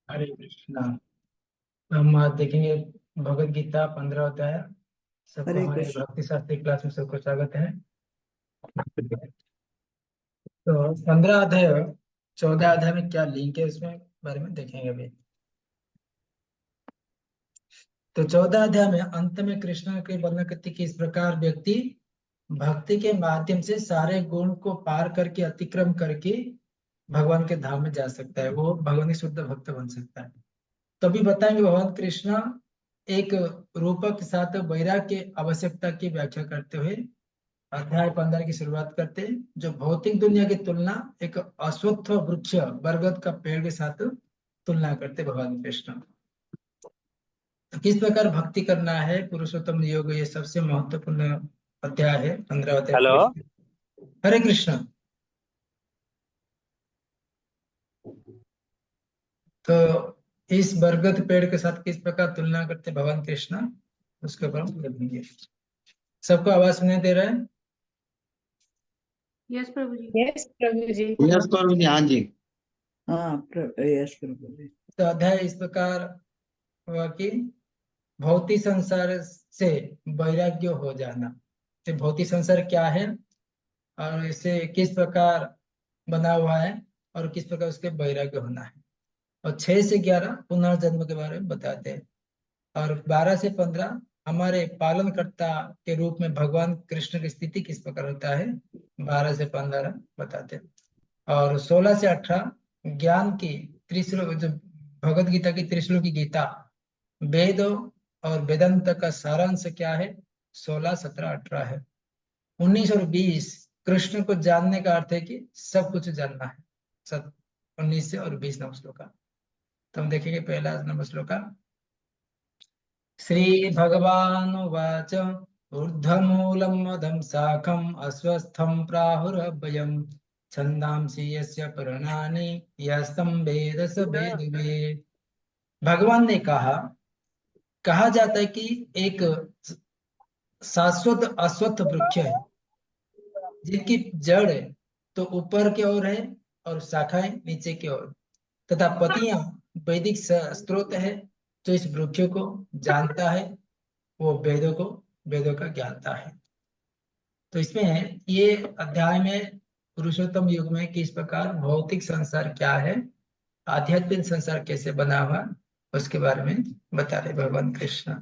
हरे कृष्णा। हम आज देखेंगे भगवत गीता 15 अध्याय। सबको हरे हमारे कृष्ण। भक्ति शास्त्री क्लास में सबको स्वागत है। तो 15 अध्याय 14 अध्याय में क्या लिंक है उसमें बारे में देखेंगे अभी। तो 14 अध्याय में अंत में कृष्ण के वर्णन करते कि इस प्रकार व्यक्ति भक्ति के माध्यम से सारे गुण को पार करके अतिक्रम करके भगवान के धाम में जा सकता है, वो भगवान की शुद्ध भक्त बन सकता है। तभी बताएंगे भगवान कृष्ण एक रूपक के साथ वैराग्य की आवश्यकता की व्याख्या करते हुए अध्याय 15 की शुरुआत करते हैं, जो भौतिक दुनिया की तुलना एक अश्वत्थ वृक्ष बरगद का पेड़ के साथ तुलना करते भगवान कृष्ण। तो किस प्रकार भक्ति करना है पुरुषोत्तम योग, ये सबसे महत्वपूर्ण अध्याय है 15 अध्याय हेलो। कृष्ण। हरे कृष्ण। तो इस बरगद पेड़ के साथ किस प्रकार तुलना करते भगवान कृष्ण, उसके ऊपर हम देखेंगे। सबको आवाज सुनाई दे रहा है? यस प्रभु जी। यस प्रभु जी। यस प्रभु जी, हाँ जी। यस प्रभु जी। तो अध्याय इस प्रकार हुआ कि भौतिक संसार से वैराग्य हो जाना। तो भौतिक संसार क्या है और इसे किस प्रकार बना हुआ है और किस प्रकार उसके वैराग्य होना है। और 6 से 11 पुनर्जन्म के बारे में बताते हैं। और 12 से 15 हमारे पालनकर्ता के रूप में भगवान कृष्ण की स्थिति किस प्रकार होता है, 12 से 15 बताते हैं। और 16 से 18 ज्ञान की त्रिश्लोक, जो भगवत गीता की त्रिश्लोक की गीता, वेद और वेदांत का सारांश क्या है, 16 17 18 है। 19 और 20 कृष्ण को जानने का अर्थ है कि सब कुछ जानना है। सब 19 से और 20 नंबर श्लोक का। तो हम देखेंगे पहला नंबर श्लोक का। श्री भगवानुवाच ऊर्ध्वमूलं मदं शाखम् अस्वस्थं प्राहुरव्ययम् छन्दांसि यस्य पर्णानि यस्तं वेद स वेदवित्। भगवान ने कहा जाता है कि एक शाश्वत अश्वत्थ वृक्ष है जिनकी जड़ है तो ऊपर की ओर है और शाखाएं नीचे की ओर, तथा पत्तियां वैदिक स्रोत है। जो इस वृक्ष को जानता है वो वेदों का ज्ञाता है। तो इसमें ये अध्याय में पुरुषोत्तम युग में किस प्रकार भौतिक संसार क्या है, आध्यात्मिक संसार कैसे बना हुआ, उसके बारे में बता रहे भगवान कृष्ण।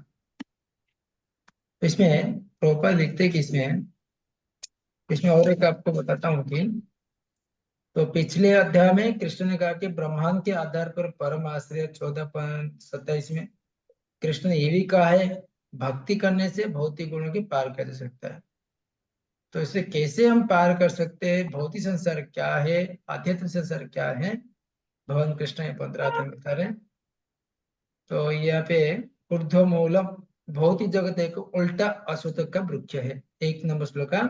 इसमें प्रभुपाद लिखते कि इसमें इसमें और एक आपको बताता हूँ कि तो पिछले अध्याय में कृष्ण ने कहा कि ब्रह्मांड के आधार पर परम आश्रय 14.27 में कृष्ण ने ये भी कहा है भक्ति करने से भौतिक गुणों के पार किया जा सकता है। तो इसे कैसे हम पार कर सकते हैं, भौतिक संसार क्या है, आध्यात्मिक संसार क्या है, भगवान कृष्ण ये 15 अध्याय में बता रहे हैं। तो यहाँ पे ऊर्ध्व मूलम, भौतिक जगत एक उल्टा अश्वत्थ का वृक्ष है। 1 नंबर श्लोक का।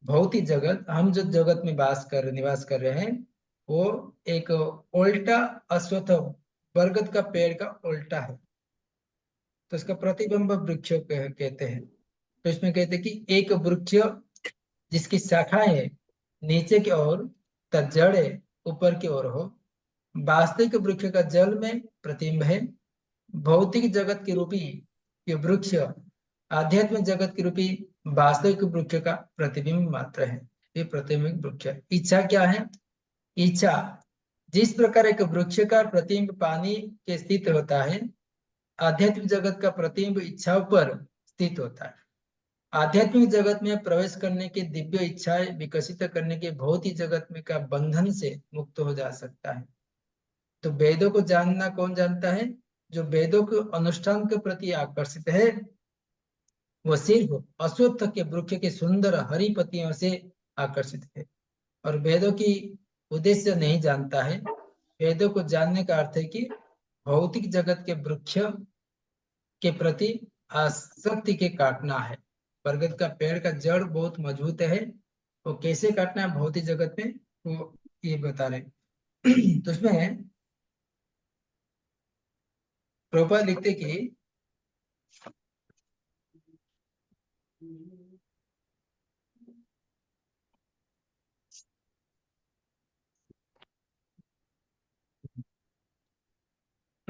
भौतिक जगत, हम जो जगत में निवास कर रहे हैं, वो एक उल्टा अश्वत्थ बरगद का पेड़ का उल्टा है। तो इसका प्रतिबिंब वृक्ष कहते हैं। तो इसमें कहते हैं कि एक वृक्ष जिसकी शाखाएं नीचे की ओर तथा जड़ ऊपर की ओर हो, वास्तविक वृक्ष का जल में प्रतिबिंब है। भौतिक जगत की रूपी ये वृक्ष आध्यात्मिक जगत की रूपी वास्तविक वृक्ष का प्रतिबिंब मात्र है। ये प्रतिबिंब वृक्ष है। इच्छा क्या है? इच्छा, जिस प्रकार एक वृक्ष का प्रतिबिंब पानी के स्थित होता है, आध्यात्मिक जगत का प्रतिबिंब इच्छाओं पर स्थित होता है। आध्यात्मिक जगत में प्रवेश करने की दिव्य इच्छाएं विकसित करने के भौतिक जगत में का बंधन से मुक्त हो जा सकता है। तो वेदों को जानना कौन जानता है? जो वेदों के अनुष्ठान के प्रति आकर्षित है, वो सिर्फ अश्वत्थ के वृक्ष के सुंदर हरी पत्तियों से आकर्षित है और वेदों की उद्देश्य नहीं जानता है। वेदों को जानने का अर्थ है कि भौतिक जगत के वृक्ष के प्रति आसक्ति के काटना है। बरगद का पेड़ का जड़ बहुत मजबूत है, वो कैसे काटना है भौतिक जगत में, वो ये बता रहे। तो उसमें प्रभुपाद लिखते कि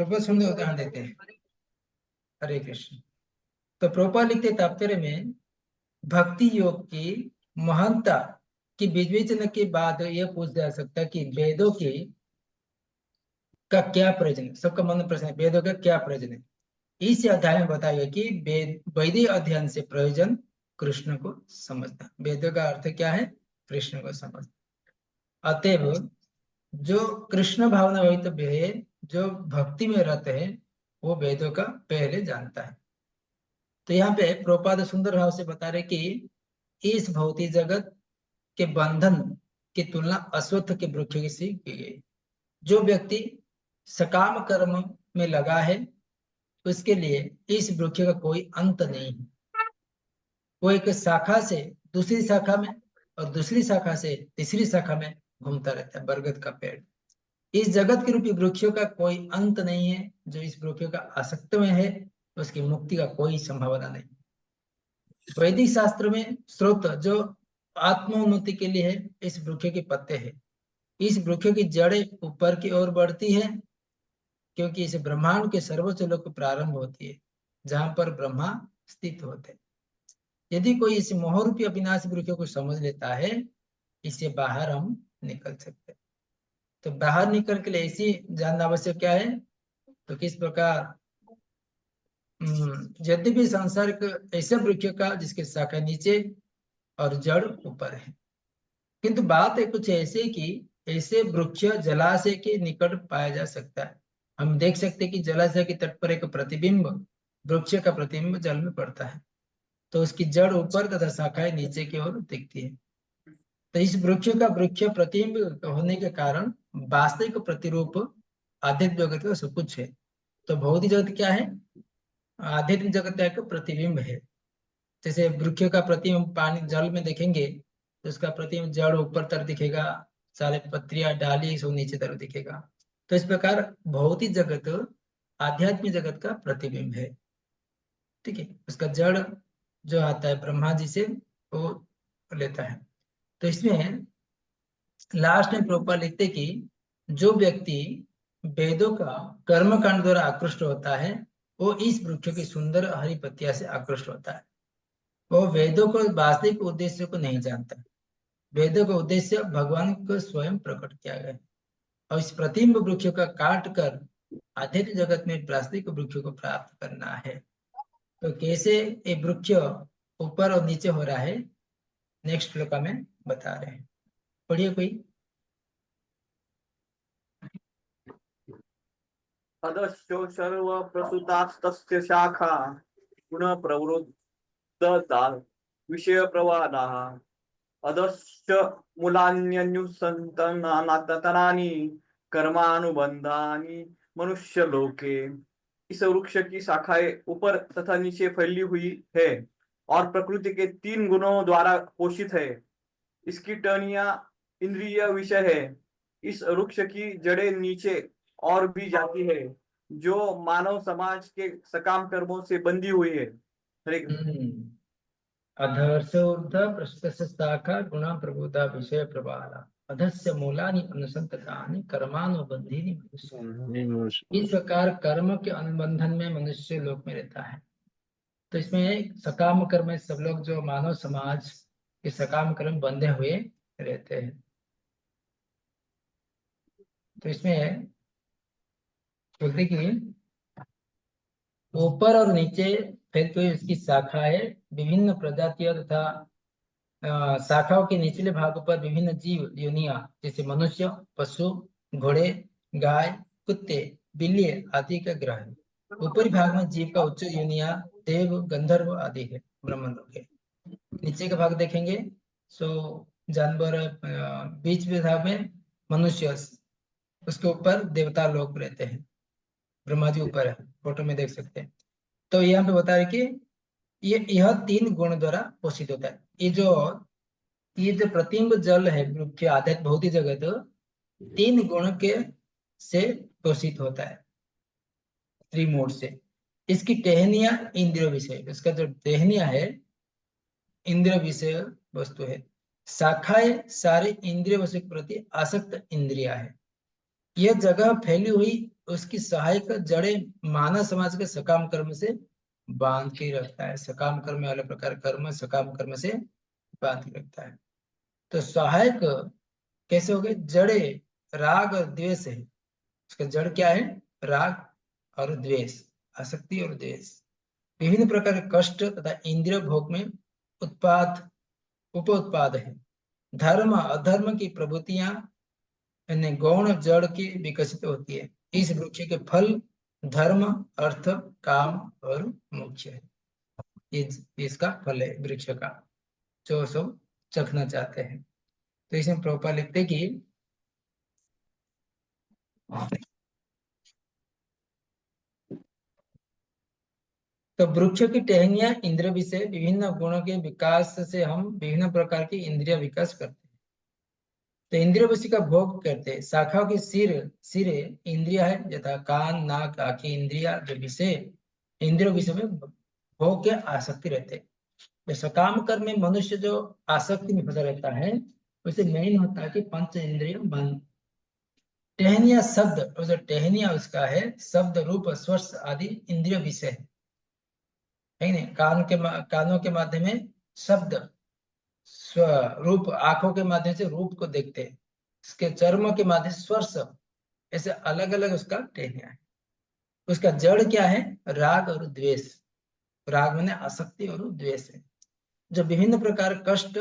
प्रभुपाद सुनने उदाहरण देते हैं। हरे कृष्ण। तो प्रभुपाद लिखते तात्पर्य में भक्ति योग की महानता की विवेचना के बाद यह पूछा जा सकता है कि वेदों की का क्या प्रयोजन है। सबका मन में प्रश्न है, वेदों का क्या प्रयोजन है। इस अध्याय में बताया गया कि वैदिक अध्ययन से प्रयोजन कृष्ण को समझना। वेदों का अर्थ क्या है? कृष्ण को समझना। अतएव जो कृष्ण भावना भवितव्य है, जो भक्ति में रत है, वो वेदों का पहले जानता है। तो यहाँ पे प्रभुपाद सुंदर भाव से बता रहे कि इस भौतिक जगत के बंधन की तुलना अश्वत्थ के वृक्ष से की गई। जो व्यक्ति सकाम कर्म में लगा है, उसके लिए इस वृक्ष का कोई अंत नहीं है। वो एक शाखा से दूसरी शाखा में और दूसरी शाखा से तीसरी शाखा में घूमता रहता है। बरगद का पेड़, इस जगत के रूपी वृक्षों का कोई अंत नहीं है। जो इस वृक्ष का आसक्त में है, उसकी मुक्ति का कोई संभावना नहीं। वैदिक शास्त्र में स्रोत जो आत्मोन्नति के लिए है, इस वृक्ष के पत्ते हैं। इस वृक्ष की जड़ें ऊपर की ओर बढ़ती है, क्योंकि इस ब्रह्मांड के सर्वोच्च लोक प्रारंभ होती है, जहां पर ब्रह्मा स्थित होते हैं। यदि कोई इस मोहरूपी अविनाशी वृक्ष को समझ लेता है, इससे बाहर हम निकल सकते हैं। तो बाहर निकल के लिए ऐसी जानना आवश्यक क्या है, तो किस प्रकार यद्यपि संसार एक ऐसे वृक्ष का जिसके शाखा नीचे और जड़ ऊपर है, किंतु बात है कुछ ऐसे कि ऐसे वृक्ष जलाशय के निकट पाया जा सकता है। हम देख सकते हैं कि जलाशय के तट पर एक प्रतिबिंब, वृक्ष का प्रतिबिंब जल में पड़ता है, तो उसकी जड़ ऊपर तथा शाखाएं नीचे की ओर दिखती है। तो इस वृक्ष का वृक्ष प्रतिबिंब होने के कारण वास्तविक प्रतिरूप आध्यात्मिक जगत का सब कुछ है। तो भौतिक जगत क्या है? आध्यात्मिक जगत का एक प्रतिबिंब है। जैसे वृक्ष का प्रतिबिंब पानी जल में देखेंगे, तो उसका प्रतिबिंब जड़ ऊपर तरफ दिखेगा, सारे पत्रियां डाली सब नीचे तरफ दिखेगा। तो इस प्रकार भौतिक जगत आध्यात्मिक जगत का प्रतिबिंब है। ठीक है, उसका जड़ जो आता है ब्रह्मा जी से, वो लेता है। तो इसमें लास्ट में प्रभुपाद लिखते कि जो व्यक्ति वेदों का कर्म कांड द्वारा आकृष्ट होता है, वो इस वृक्ष की सुंदर हरी पत्तियां से आकृष्ट होता है। वो वेदों को वास्तविक उद्देश्य को नहीं जानता। वेदों का उद्देश्य भगवान को स्वयं प्रकट किया गया है, और इस प्रतिबिंब वृक्ष का काट कर आध्यात्मिक जगत में वास्तविक वृक्ष को प्राप्त करना है। तो कैसे ये वृक्ष ऊपर और नीचे हो रहा है, नेक्स्ट श्लोक में बता रहे हैं। पढ़िए कोई। अधश्चो सर्व प्रसुतास्तस्य शाखा पुनः प्रवृद्धता विषय प्रवादाः अधश्च मूलान्यनुसंतनानि कर्मानुबंधानि मनुष्य लोके। इस वृक्ष की शाखाएं ऊपर तथा नीचे फैली हुई है और प्रकृति के 3 गुणों द्वारा पोषित है। इसकी टहनियां इंद्रिय विषय है। इस वृक्ष की जड़ें नीचे और भी जाती है, जो मानव समाज के सकाम कर्मों से बंधी हुई है। हरे कृष्ण। अधर्षोर्ध पृष्ठस्य शाखा गुणा प्रबोधा विषय प्रवाला अधस्य मूलानि अनुसंततानि कर्मानुबंधीनि मनुष्य। इस प्रकार कर्म के अनुबंधन में मनुष्य लोक में रहता है। तो इसमें सकाम कर्म में सब लोग जो मानव समाज के सकाम कर्म बंधे हुए रहते हैं। तो इसमें बोलते कि ऊपर और नीचे फिर कोई उसकी शाखाएं विभिन्न प्रजातियों तथा शाखाओं के निचले भाग पर विभिन्न जीव योनिया, जैसे मनुष्य, पशु, घोड़े, गाय, कुत्ते, बिल्ली आदि का ग्रह है। ऊपरी भाग में जीव का उच्च योनिया देव, गंधर्व आदि है, ब्रह्मलोक है। नीचे का भाग देखेंगे सो जानवर, बीच भाग में मनुष्य, उसके ऊपर देवता लोग रहते हैं। ब्रह्मा जी ऊपर है, फोटो में देख सकते हैं। तो यहाँ पे बता रहे कि यह 3 गुण द्वारा पोषित होता है। ये जो प्रतिबिंब जल है मुख्य आध्यात्मिक भौतिक जगत 3 गुण के से पोषित होता है, त्रिमूढ़ से। इसकी टहनियां इंद्रिय विषय, इसका जो टहनियां है इंद्रिय विषय वस्तु है। शाखाएं सारे इंद्रिय वस्तु के प्रति आसक्त इंद्रिया है। यह जगह फैली हुई उसकी सहायक जड़ें मानव समाज के सकाम कर्म से बांध के रखता है। सकाम कर्म वाले प्रकार कर्म सकाम कर्म से बांध के रखता है। तो सहायक कैसे हो गए? जड़े राग और द्वेष है। उसका जड़ क्या है? राग और द्वेष, आसक्ति और द्वेष। विभिन्न प्रकार के कष्ट तथा इंद्रिय भोग में उत्पाद उपोत्पाद है। धर्म अधर्म की प्रवृत्तियां यानी गौण जड़ की विकसित होती है। इस वृक्ष के फल धर्म अर्थ काम और मोक्ष है। ये इसका फल है वृक्ष का, जो सब चखना चाहते हैं। तो इसमें प्रभुपाद लिखते कि तो वृक्ष की टहनियां इंद्रिय विषय विभिन्न गुणों के विकास से हम विभिन्न प्रकार की इंद्रिय विकास करते हैं। तो इंद्रिय विषय का भोग करते हैं। शाखाओं की सिरे इंद्रिया है, यथा कान नाक आंखें इंद्रिया, जो विषय इंद्रिय विषय में भोग के आसक्ति रहते हैं। तो सकाम कर्म में मनुष्य जो आसक्ति में फंसा रहता है, उसे मेन होता है कि पंच इंद्रिय मन। टहनिया शब्द, और जो टहनिया उसका है शब्द रूप स्पर्श आदि इंद्रिय विषय है नहीं। कानों के माध्यम में शब्द, स्वरूप आंखों के माध्यम से रूप को देखते हैं, इसके चर्म के माध्यम से स्पर्श, ऐसे अलग अलग उसका टहनिया है। उसका जड़ क्या है? राग और द्वेष। राग माने आसक्ति और द्वेष है, जो विभिन्न प्रकार कष्ट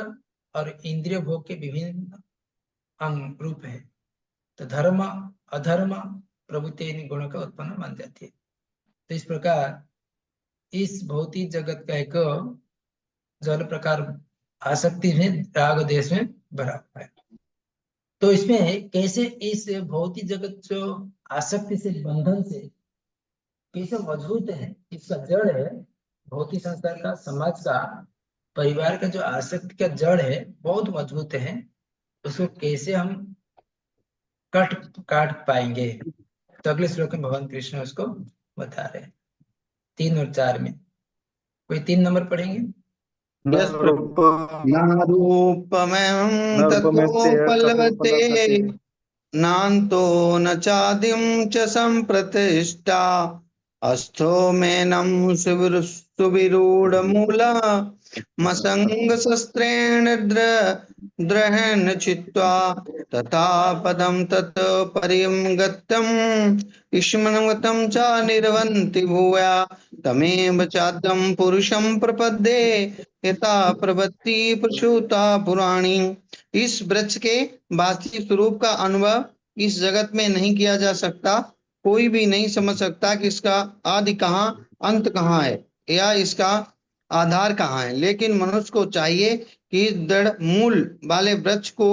और इंद्रिय भोग के विभिन्न अंग रूप है। तो धर्म अधर्म प्रभुत्व इन गुणों का उत्पन्न मान जाती है। तो इस प्रकार इस भौतिक जगत का एक जल प्रकार आसक्ति में राग देश में भरा हुआ है। तो इसमें कैसे इस भौतिक जगत जो आसक्ति से बंधन से कैसे मजबूत है, इसका जड़ है भौतिक संसार का, समाज का, परिवार का जो आसक्ति का जड़ है बहुत मजबूत है। उसको कैसे हम काट पाएंगे? तो अगले श्लोक में भगवान कृष्ण उसको बता रहे हैं 3 और 4 में। कोई 3 नंबर पढ़ेंगे? यस प्रभु। नारूपमेवं ततोपलभते नान्तो न चादिं च सम्प्रतिष्ठा अस्थो मेनं सुविरूढमूलः मसङ्गशस्त्रेण द्रहेण चित्वा तथा पदं तत् परिगत्यम् ईश्वरं च निर्वन्ति भूया तमेव चाद्यं पुरुषं प्रपद्ये यथा प्रवृत्ति प्रसूता पुराणी। इस वृक्ष के वास्तविक स्वरूप का अनुभव इस जगत में नहीं किया जा सकता। कोई भी नहीं समझ सकता कि इसका आदि कहाँ अंत कहाँ है या इसका आधार कहाँ है। लेकिन मनुष्य को चाहिए कि दृढ़ मूल वाले वृक्ष को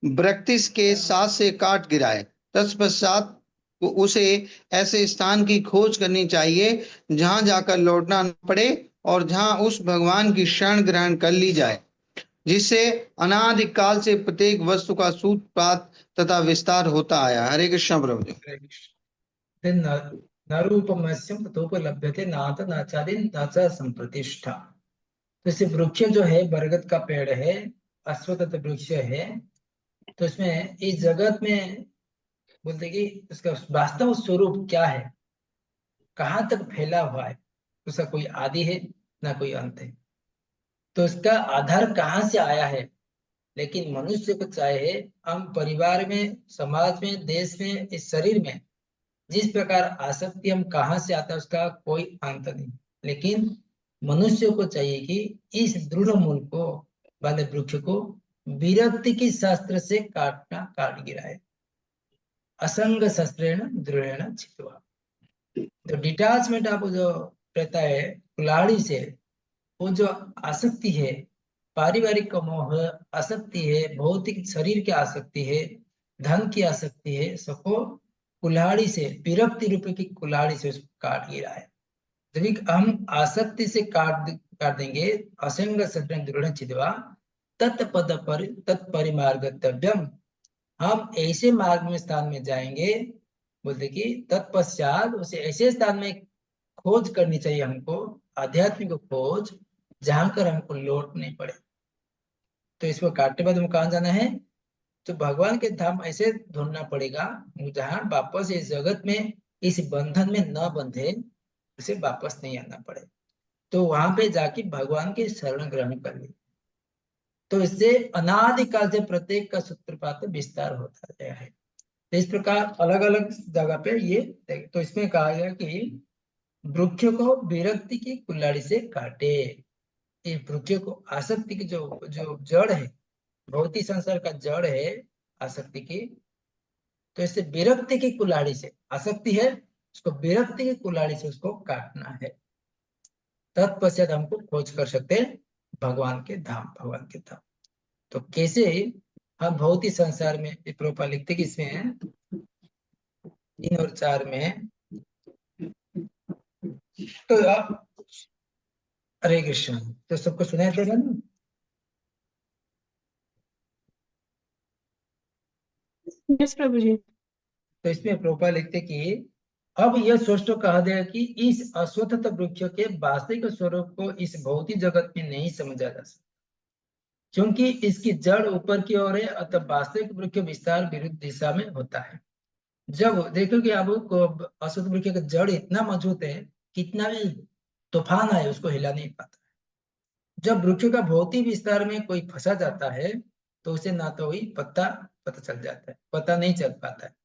वृक्ष के साथ से काट गिराए। तत्पश्चात उसे ऐसे स्थान की खोज करनी चाहिए जहां जाकर लौटना न पड़े और जहां उस भगवान की शरण ग्रहण कर ली जाए, जिससे अनादिकाल से प्रत्येक वस्तु का सूत्रपात तथा विस्तार होता आया। हरे कृष्ण प्रभु जी। नरूपमस्यं ततोपलभ्यते नाथ नाचादिन न च संप्रतिष्ठा। जैसे वृक्ष जो है बरगद का पेड़ है, अश्वत्थ वृक्ष है। तो इसमें इस जगत में बोलते कि उसका वास्तव स्वरूप क्या है, कहाँ तक फैला हुआ है, उसका कोई आदि है ना कोई अंत है। तो इसका आधार कहाँ से आया है। लेकिन मनुष्य को चाहे हम परिवार में, समाज में, देश में, इस शरीर में जिस प्रकार आसक्ति हम कहाँ से आता है उसका कोई अंत नहीं। लेकिन मनुष्य को चाहिए कि इस दृढ़ मूल को वाले वृक्ष को विरक्ति की शास्त्र से काट गिराए। असंग शस्त्रेण दृढ़ेण छित्वा। तो डिटैचमेंट आप जो रहता है कुल्हाड़ी से, वो जो आसक्ति है, पारिवारिक मोह आसक्ति है, भौतिक शरीर की आसक्ति है, धन की आसक्ति है, सबको कुल्हाड़ी से, विरक्ति रूपी की कुल्हाड़ी से उसको काट गिरा है। जब हम आसक्ति से काट देंगे, असंग शस्त्रेण दृढ़ेण छित्वा तत्पद पर तत्परिमार्गतव्यम, हम ऐसे मार्ग में स्थान में जाएंगे। बोलते कि तत्पश्चात उसे ऐसे स्थान में खोज करनी चाहिए हमको, आध्यात्मिक खोज, जहां कर हमको लौट नहीं पड़े। तो इसको काटने बाद हम कहाँ जाना है? तो भगवान के धाम ऐसे ढूंढना पड़ेगा जहां वापस इस जगत में इस बंधन में न बंधे, उसे वापस नहीं आना पड़े, तो वहां पे जाके भगवान के शरण ग्रहण कर ले। तो इससे अनादिकाल से प्रत्येक का सूत्रपात विस्तार होता गया है। तो इस प्रकार अलग अलग जगह पे ये, तो इसमें कहा गया कि वृक्ष को विरक्ति की कुल्हाड़ी से काटे। ये वृक्ष को आसक्ति की जो जो जड़ है, भौतिक संसार का जड़ है आसक्ति की, तो इससे विरक्ति की कुल्हाड़ी से, आसक्ति है उसको विरक्ति की कुल्हाड़ी से उसको काटना है। तत्पश्चात हमको खोज कर सकते हैं भगवान के धाम, भगवान के धाम। तो कैसे हम भौतिक संसार में, प्रोपा लिखते कि इसमें 3 और 4 में, तो आप हरे कृष्ण, तो सबको सुनाई दे रहा है ना? यस प्रभु जी। तो इसमें प्रोपा लिखते कि अब यह स्पष्ट कहा गया कि इस अश्वत्थ वृक्ष के वास्तविक स्वरूप को इस भौतिक जगत में नहीं समझा जा सकता, क्योंकि इसकी जड़ ऊपर की ओर है, अतः वास्तविक वृक्ष विस्तार विरुद्ध दिशा में होता है। जब देखो कि अब अश्वत्थ वृक्ष का जड़ इतना मजबूत है, कितना भी तूफान आए उसको हिला नहीं पाता। जब वृक्ष का भौतिक विस्तार में कोई फंसा जाता है, तो उसे ना तो वही पत्ता पता चल जाता है, पता नहीं चल पाता है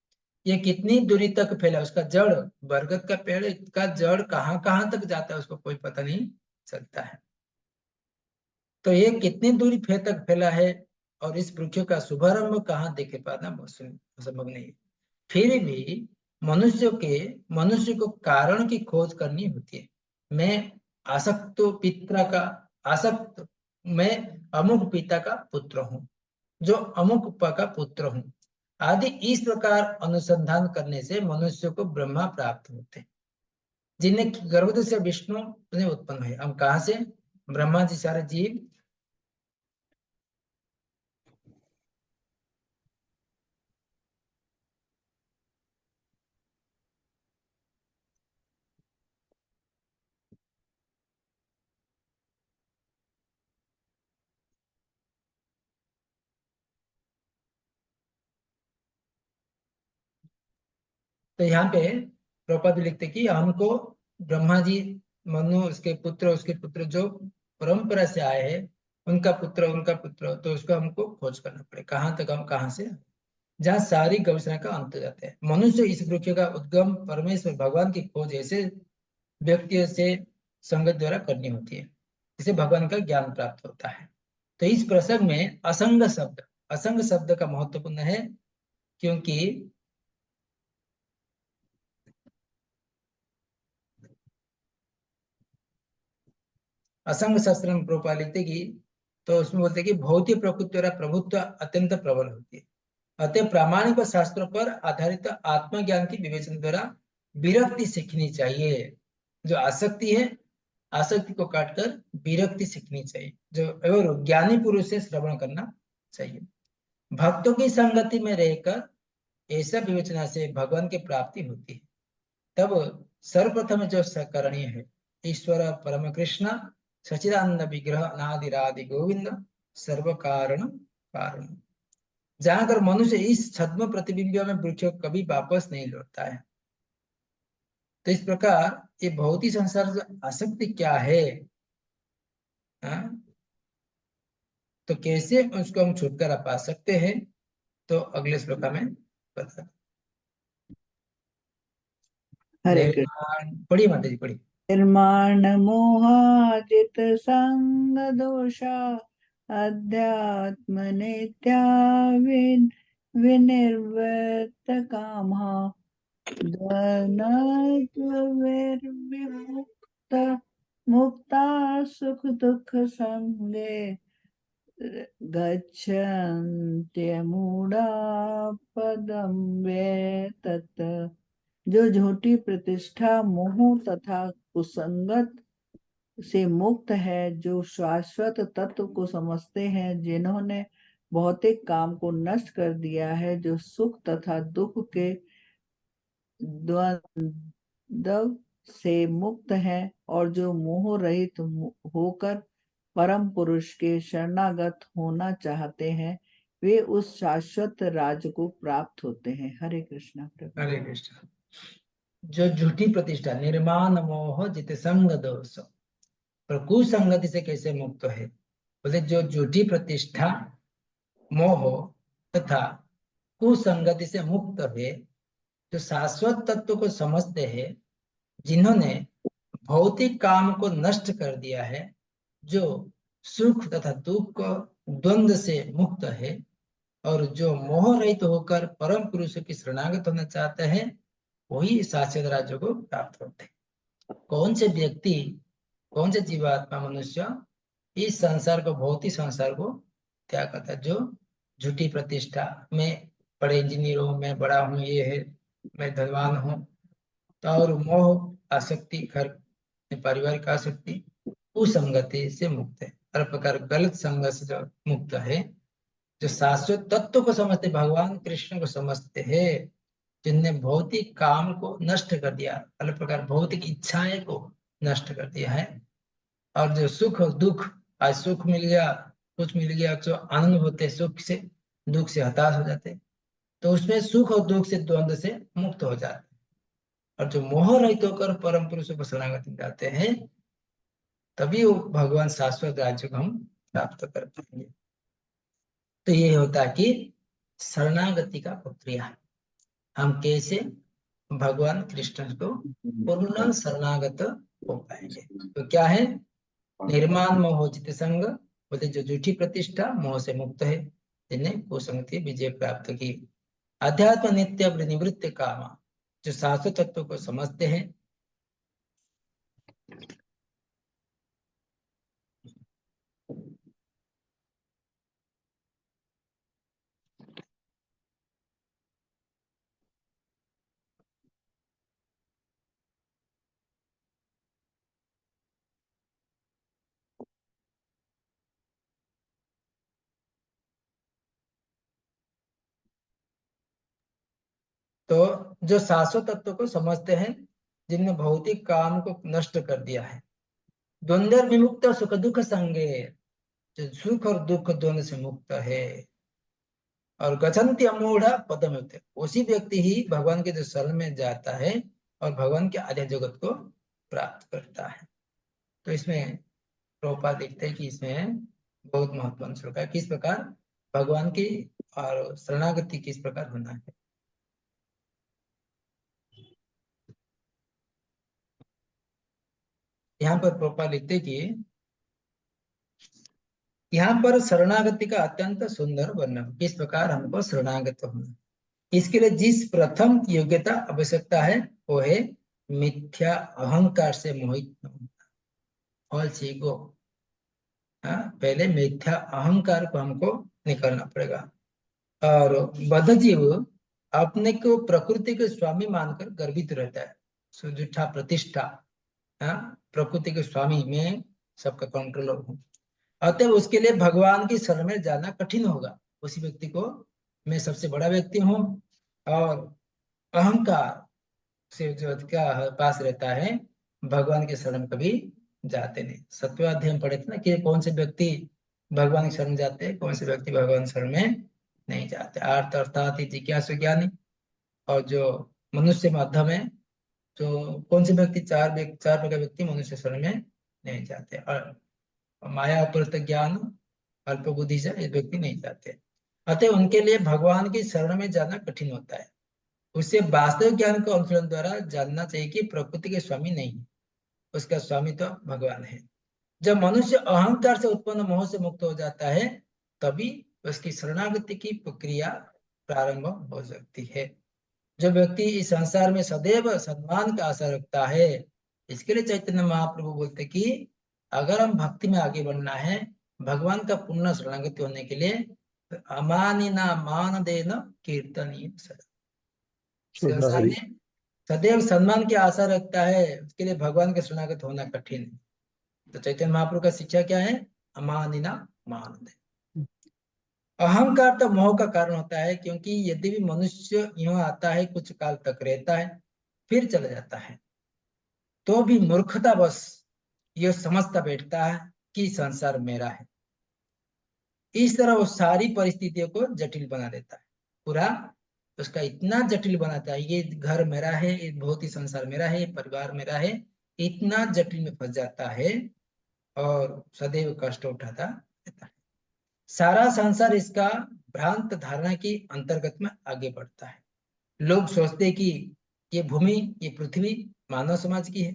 ये कितनी दूरी तक फैला। उसका जड़, बरगद का पेड़ का जड़ कहाँ कहाँ तक जाता है उसको कोई पता नहीं चलता है। तो ये कितनी दूरी तक फैला है, और इस वृक्ष का शुभारंभ कहाँ देखे पाना संभव नहीं है। फिर भी मनुष्य को कारण की खोज करनी होती है। मैं आसक्त पिता का आसक्त मैं अमुक पिता का पुत्र हूँ, जो अमुक का पुत्र हूँ आदि। इस प्रकार अनुसंधान करने से मनुष्य को ब्रह्मा प्राप्त होते हैं, जिन्हें गर्भोदय से विष्णु ने उत्पन्न है। हम कहाँ से? ब्रह्मा जी सारे जीव तो यहाँ पे द्रौपदी लिखते कि हमको ब्रह्मा जी, मनु उसके पुत्र जो परंपरा से आए हैं, उनका पुत्र, तो उसको हमको खोज करना पड़े कहाँ तक, हम कहाँ से, जहाँ सारी गवेषणा का अंत हो जाता है। मनुष्य इस वृक्ष का उद्गम परमेश्वर भगवान की खोज ऐसे व्यक्तियों से संगत द्वारा करनी होती है, जिसे भगवान का ज्ञान प्राप्त होता है। तो इस प्रसंग में असंग शब्द का महत्वपूर्ण है, क्योंकि असंग शास्त्र में प्रोपा लिखते कि, तो उसमें बोलते कि भौतिक प्रकृति द्वारा प्रभुत्व अत्यंत प्रबल होती है, अतः प्रामाणिक शास्त्रों पर आधारित आत्मज्ञान की विवेचन द्वारा विरक्ति सीखनी चाहिए। जो आसक्ति है, आसक्ति को काटकर विरक्ति सीखनी चाहिए, जो और ज्ञानी पुरुष से श्रवण करना चाहिए। भक्तों की संगति में रहकर ऐसा विवेचना से भगवान की प्राप्ति होती है। तब सर्वप्रथम जो करणीय है, ईश्वर परम कृष्ण सचिदानंद विग्रह अनादिरादि गोविंद सर्व कारण कारण, जहां कर मनुष्य इस छद्म प्रतिबिंब में वृक्ष कभी वापस नहीं लौटता है। तो इस प्रकार ये भौतिक संसार से आसक्ति क्या है, हाँ? तो कैसे उसको हम छुटकारा पा सकते हैं, तो अगले श्लोक में बता। हरे कृष्ण। पढ़िए माता जी, पढ़िए। निर्माण मोहाजित संग दोषा अध्यात्म नित्या विनिर्वृत्त कामा विमुक्त मुक्ता सुख दुख संगे गच्छन्त्यमूढ़ा पदम वे तत्। जो झूठी प्रतिष्ठा मोह तथा कुसंगत से मुक्त है, जो शाश्वत तत्व को समझते हैं, जिन्होंने भौतिक काम को नष्ट कर दिया है, जो सुख तथा दुख के द्वंद्व से मुक्त है, और जो मोह रहित होकर परम पुरुष के शरणागत होना चाहते हैं, वे उस शाश्वत राज को प्राप्त होते हैं। हरे कृष्णा प्रभु। हरे कृष्ण। जो झूठी प्रतिष्ठा, निर्माण मोह जित संग दोष, पर कुसंगति से कैसे मुक्त है? बोले जो झूठी प्रतिष्ठा, मोह तथा कुसंगति से मुक्त है, जो शाश्वत तत्व को समझते हैं, जिन्होंने भौतिक काम को नष्ट कर दिया है, जो सुख तथा दुख द्वंद्व से मुक्त है, और जो मोह रहित होकर परम पुरुष की शरणागत होना चाहते हैं, वही शाश्वत राज्य को प्राप्त होते हैं। कौन से व्यक्ति, कौन से जीवात्मा, मनुष्य इस संसार को, भौतिक संसार को त्याग करता है? जो झूठी प्रतिष्ठा, मैं बड़े इंजीनियर हूँ, मैं बड़ा हूँ, ये है, मैं धनवान हूँ, तो और मोह आसक्ति, घर पारिवारिक आसक्ति, कुसंगति से मुक्त है। हर प्रकार गलत संगत से जो मुक्त है, जो शाश्वत तत्व को समझते, भगवान कृष्ण को समझते हैं, जिनने भौतिक काम को नष्ट कर दिया, अलग प्रकार भौतिक इच्छाएं को नष्ट कर दिया है, और जो सुख और दुख, आज सुख मिल गया, कुछ मिल गया, जो आनंद होते, सुख से, दुख से हताश हो जाते, तो उसमें सुख और दुख से, द्वंद्व से मुक्त हो जाते, और जो मोह रहित होकर परम पुरुष को शरणागति जाते हैं, तभी वो भगवान शाश्वत राज्य को हम प्राप्त कर पाएंगे। तो ये होता है कि शरणागति का प्रक्रिया, हम कैसे भगवान कृष्ण को पूर्ण शरणागत हो पाएंगे। तो क्या है? निर्माण मोह जित संग, बोले जो झूठी प्रतिष्ठा, मोह से मुक्त है, जिन्हें कुसंगति विजय प्राप्त की। अध्यात्म नित्य निवृत्त काम, जो शाश्वत तत्व को समझते हैं, तो जो शाश्वत तत्व को समझते हैं, जिनने भौतिक काम को नष्ट कर दिया है, द्वंद्व विमुक्त सुख दुख संगे, जो सुख और दुख दोनों से मुक्त है, और गच्छन्ति अमूढ़ पदमुक्त, उसी व्यक्ति ही भगवान के जो शरण में जाता है और भगवान के आध्यात्मिक जगत को प्राप्त करता है। तो इसमें प्रभुपाद लिखते हैं कि इसमें बहुत महत्वपूर्ण श्लोक है, किस प्रकार भगवान की और शरणागति किस प्रकार होना है। यहाँ पर प्रभुपाद लिखते हैं कि यहाँ पर शरणागति का अत्यंत सुंदर वर्णन, किस प्रकार हमको शरणागत होना। इसके लिए जिस प्रथम योग्यता आवश्यकता है, वो है मिथ्या अहंकार से मोहित न होना, फॉल्स ईगो। पहले मिथ्या अहंकार को हमको निकालना पड़ेगा। और बद्ध जीव अपने को प्रकृति के स्वामी मानकर गर्वित रहता है, सुजुठा प्रतिष्ठा, प्रकृति के स्वामी, में सबका कंट्रोलर हूँ, अतः उसके लिए भगवान की शरण में जाना कठिन होगा। उसी व्यक्ति को मैं सबसे बड़ा व्यक्ति हूँ, और अहंकार से जो क्या पास रहता है, भगवान के शरण कभी जाते नहीं। सत्वाध्याय में पढ़े थे ना कि कौन से व्यक्ति भगवान की शरण जाते हैं, कौन से व्यक्ति भगवान शरण में नहीं जाते। अर्थ अर्थात जिज्ञासु ज्ञानी, और जो मनुष्य माध्यम है, जो कौन से व्यक्ति, चार प्रकार व्यक्ति मनुष्य शरण में नहीं जाते, और माया अपरत ज्ञान, अल्प बुद्धि से ये व्यक्ति नहीं जाते। अतः उनके लिए भगवान की शरण में जाना कठिन होता है। उसे वास्तविक ज्ञान के अनुसरण द्वारा जानना चाहिए कि प्रकृति के स्वामी नहीं है, उसका स्वामी तो भगवान है। जब मनुष्य अहंकार से उत्पन्न मोह से मुक्त हो जाता है, तभी उसकी शरणागति की प्रक्रिया प्रारंभ हो सकती है। जो व्यक्ति इस संसार में सदैव सम्मान का आशा रखता है, इसके लिए चैतन्य महाप्रभु बोलते कि अगर हम भक्ति में आगे बढ़ना है, भगवान का पूर्ण शरणागति होने के लिए, अमानिना मान देना कीर्तनीय सदा, संसार में सदैव सम्मान की आशा रखता है, उसके लिए भगवान के शरणागत होना कठिन है। तो चैतन्य महाप्रभु का शिक्षा क्या है? अमानिना मान दे। अहंकार तो मोह का कारण होता है, क्योंकि यदि भी मनुष्य यूं आता है, कुछ काल तक रहता है, फिर चला जाता है, तो भी मूर्खता बस यह समझता बैठता है कि संसार मेरा है। इस तरह वो सारी परिस्थितियों को जटिल बना देता है, पूरा उसका इतना जटिल बनाता है, ये घर मेरा है, ये भौतिक संसार मेरा है, ये परिवार मेरा है, इतना जटिल में फंस जाता है और सदैव कष्ट उठाता रहता है। सारा संसार इसका भ्रांत धारणा के अंतर्गत में आगे बढ़ता है। लोग सोचते कि ये भूमि, ये पृथ्वी मानव समाज की है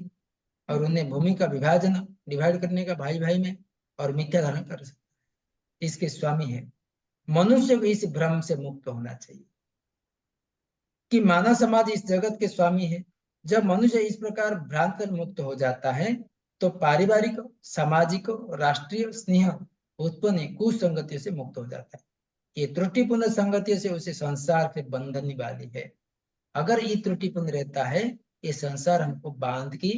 और उन्हें भूमि का विभाजन डिवाइड करने का भाई भाई में और मिथ्या धारण कर सकते, इसके स्वामी है। मनुष्य को इस भ्रम से मुक्त होना चाहिए कि मानव समाज इस जगत के स्वामी है। जब मनुष्य इस प्रकार भ्रांत मुक्त हो जाता है तो पारिवारिक, सामाजिक, राष्ट्रीय स्नेह उत्पन्न कुसंगतियों से मुक्त हो जाता है। ये त्रुटिपूर्ण संगतियों से उसे संसार के बंधन वाली है। अगर ये त्रुटिपूर्ण रहता है, ये संसार हमको बांध की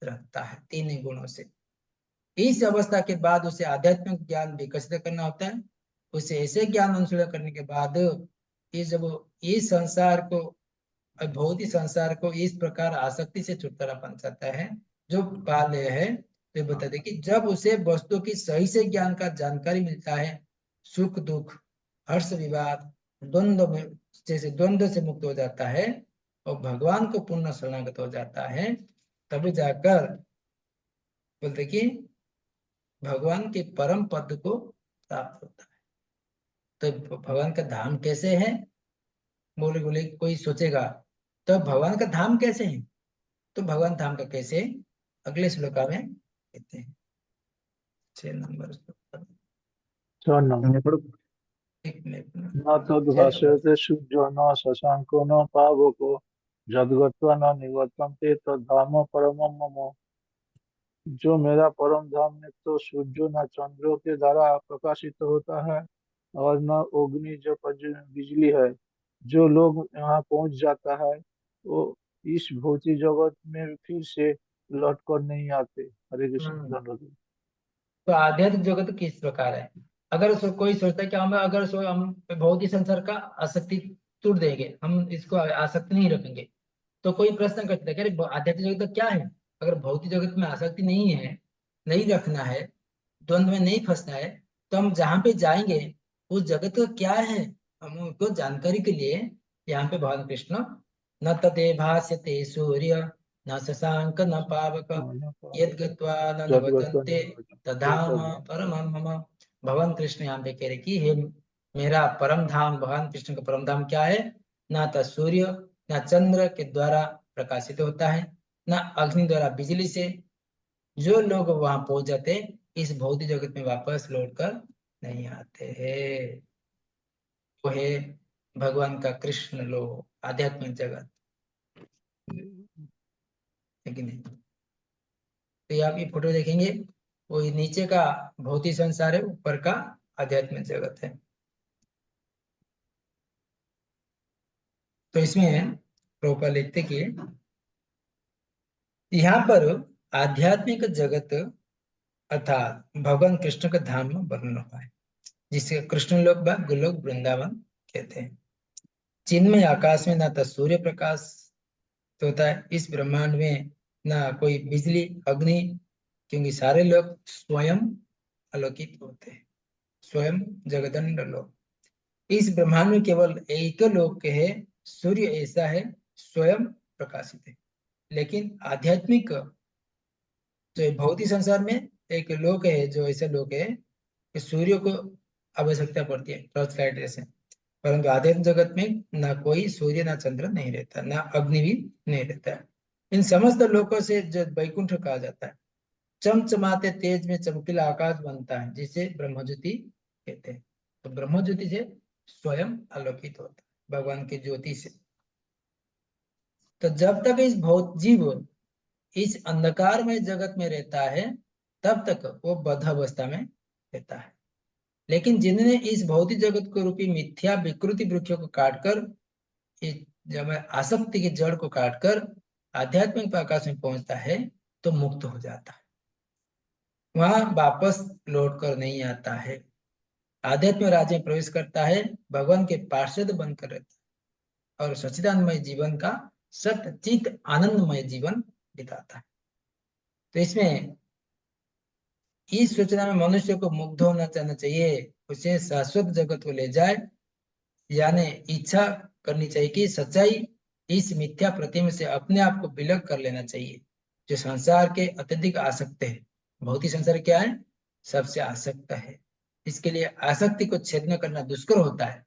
रखता है तीन गुणों से। इस अवस्था के बाद उसे आध्यात्मिक ज्ञान विकसित करना होता है। उसे ऐसे ज्ञान अनुशीलन करने के बाद ये जब इस संसार को, भौतिक संसार को इस प्रकार आसक्ति से छुटकारा पा जाता है जो पा ले है, तो बताते कि जब उसे वस्तु की सही से ज्ञान का जानकारी मिलता है, सुख दुख, हर्ष विवाद, द्वंद्व में जैसे द्वंद्व से मुक्त हो जाता है और भगवान को पूर्ण शरणागत हो जाता है, तभी जाकर बोलते कि भगवान के परम पद को प्राप्त होता है। तो भगवान का धाम कैसे है? बोले बोले कोई सोचेगा तो भगवान का धाम कैसे है? तो भगवान धाम का कैसे, अगले श्लोका में कहते हैं। 6 नंबर श्लोक, 6 नंबर। एक मिनट में। न तद्भाष्यते सूर्यो न शशांको न पावको जद्गत्वा न निवर्तन्ते तद्धाम परमं मम। जो मेरा परम धाम में तो सूर्य न चंद्रों के द्वारा प्रकाशित होता है और न अग्नि जो बिजली है। जो लोग यहाँ पहुंच जाता है वो इस भौतिक जगत में फिर से लौट कर नहीं आते। हरे कृष्ण धन्यवाद। तो आध्यात्मिक जगत किस प्रकार है? अगर कोई सोचता है कि हम अगर हम भौतिक संसार का आसक्ति तोड़ देंगे, हम इसको आसक्ति नहीं रखेंगे, तो कोई प्रश्न करता है कि अरे आध्यात्मिक जगत क्या है? अगर भौतिक जगत में आसक्ति नहीं है, नहीं रखना है, द्वंद्व में नहीं फंसना है, तो हम जहाँ पे जाएंगे उस जगत का क्या है, हम उनको जानकारी के लिए यहाँ पे भगवान कृष्ण न तते भास्यते सूर्य न शशांक न पावक यद् गत्वा न निवर्तन्ते तद्धाम परमं मम। भगवान कृष्ण यहाँ पे कह रहे कि हे मेरा परम धाम, भगवान कृष्ण का परम धाम क्या है? ना तो सूर्य न चंद्र के द्वारा प्रकाशित होता है, न अग्नि द्वारा बिजली से। जो लोग वहां पहुंच जाते इस भौतिक जगत में वापस लौटकर नहीं आते हैं। वो है भगवान का कृष्ण लोक, आध्यात्मिक जगत, है कि नहीं? तो आप ये फोटो देखेंगे, वो नीचे का भौतिक संसार है, ऊपर का आध्यात्मिक जगत है। तो इसमें प्रभुपाद लिखते कि यहाँ पर आध्यात्मिक जगत अर्थात भगवान कृष्ण का धाम में वर्णन हुआ है, जिसे कृष्ण लोक व गोलोक वृंदावन कहते हैं। चिन्मय आकाश में ना तो सूर्य प्रकाश होता है, इस ब्रह्मांड में ना कोई बिजली अग्नि, क्योंकि सारे लोग स्वयं अलौकिक होते हैं, स्वयं जगदंड लोक। इस ब्रह्मांड में केवल एक लोक है, सूर्य ऐसा है स्वयं प्रकाशित है। लेकिन आध्यात्मिक जो भौतिक संसार में एक लोक है, जो ऐसा लोक है कि सूर्य को आवश्यकता पड़ती है टॉर्च लाइट जैसे, परंतु आध्यात्मिक जगत में ना कोई सूर्य ना चंद्र नहीं रहता, ना अग्नि भी नहीं रहता है। इन समस्त लोकों से जो वैकुंठ कहा जाता है, चमचमाते तेज में चमकीला आकाश बनता है, जिसे ब्रह्मज्योति कहते हैं। तो ब्रह्मज्योति से स्वयं आलोकित होता है भगवान की ज्योति से। तो जब तक इस भौत जीव इस अंधकार में जगत में रहता है, तब तक वो बद्ध अवस्था में रहता है। लेकिन जिन्होंने इस भौतिक जगत को रूपी मिथ्या विकृति वृक्षों को काटकर, जब आसक्ति के जड़ को काटकर आध्यात्मिक आकाश में पहुंचता है, तो मुक्त हो जाता है, वहां वापस लौट कर नहीं आता है। आध्यात्मिक राज्य में प्रवेश करता है, भगवान के पार्षद बनकर रहता है और सच्चिदानंदमय जीवन का सत्यचित आनंदमय जीवन बिताता है। तो इसमें इस सूचना में मनुष्य को मुग्ध होना चाहिए, उसे शाश्वत जगत को ले जाए, यानी इच्छा करनी चाहिए कि सच्चाई इस मिथ्या प्रतिमा से अपने आप को विलग कर लेना चाहिए, जो संसार के अत्यधिक आसक्त है। भौतिक संसार क्या है? सबसे आसक्त है। इसके लिए आसक्ति को छेदन करना दुष्कर होता है।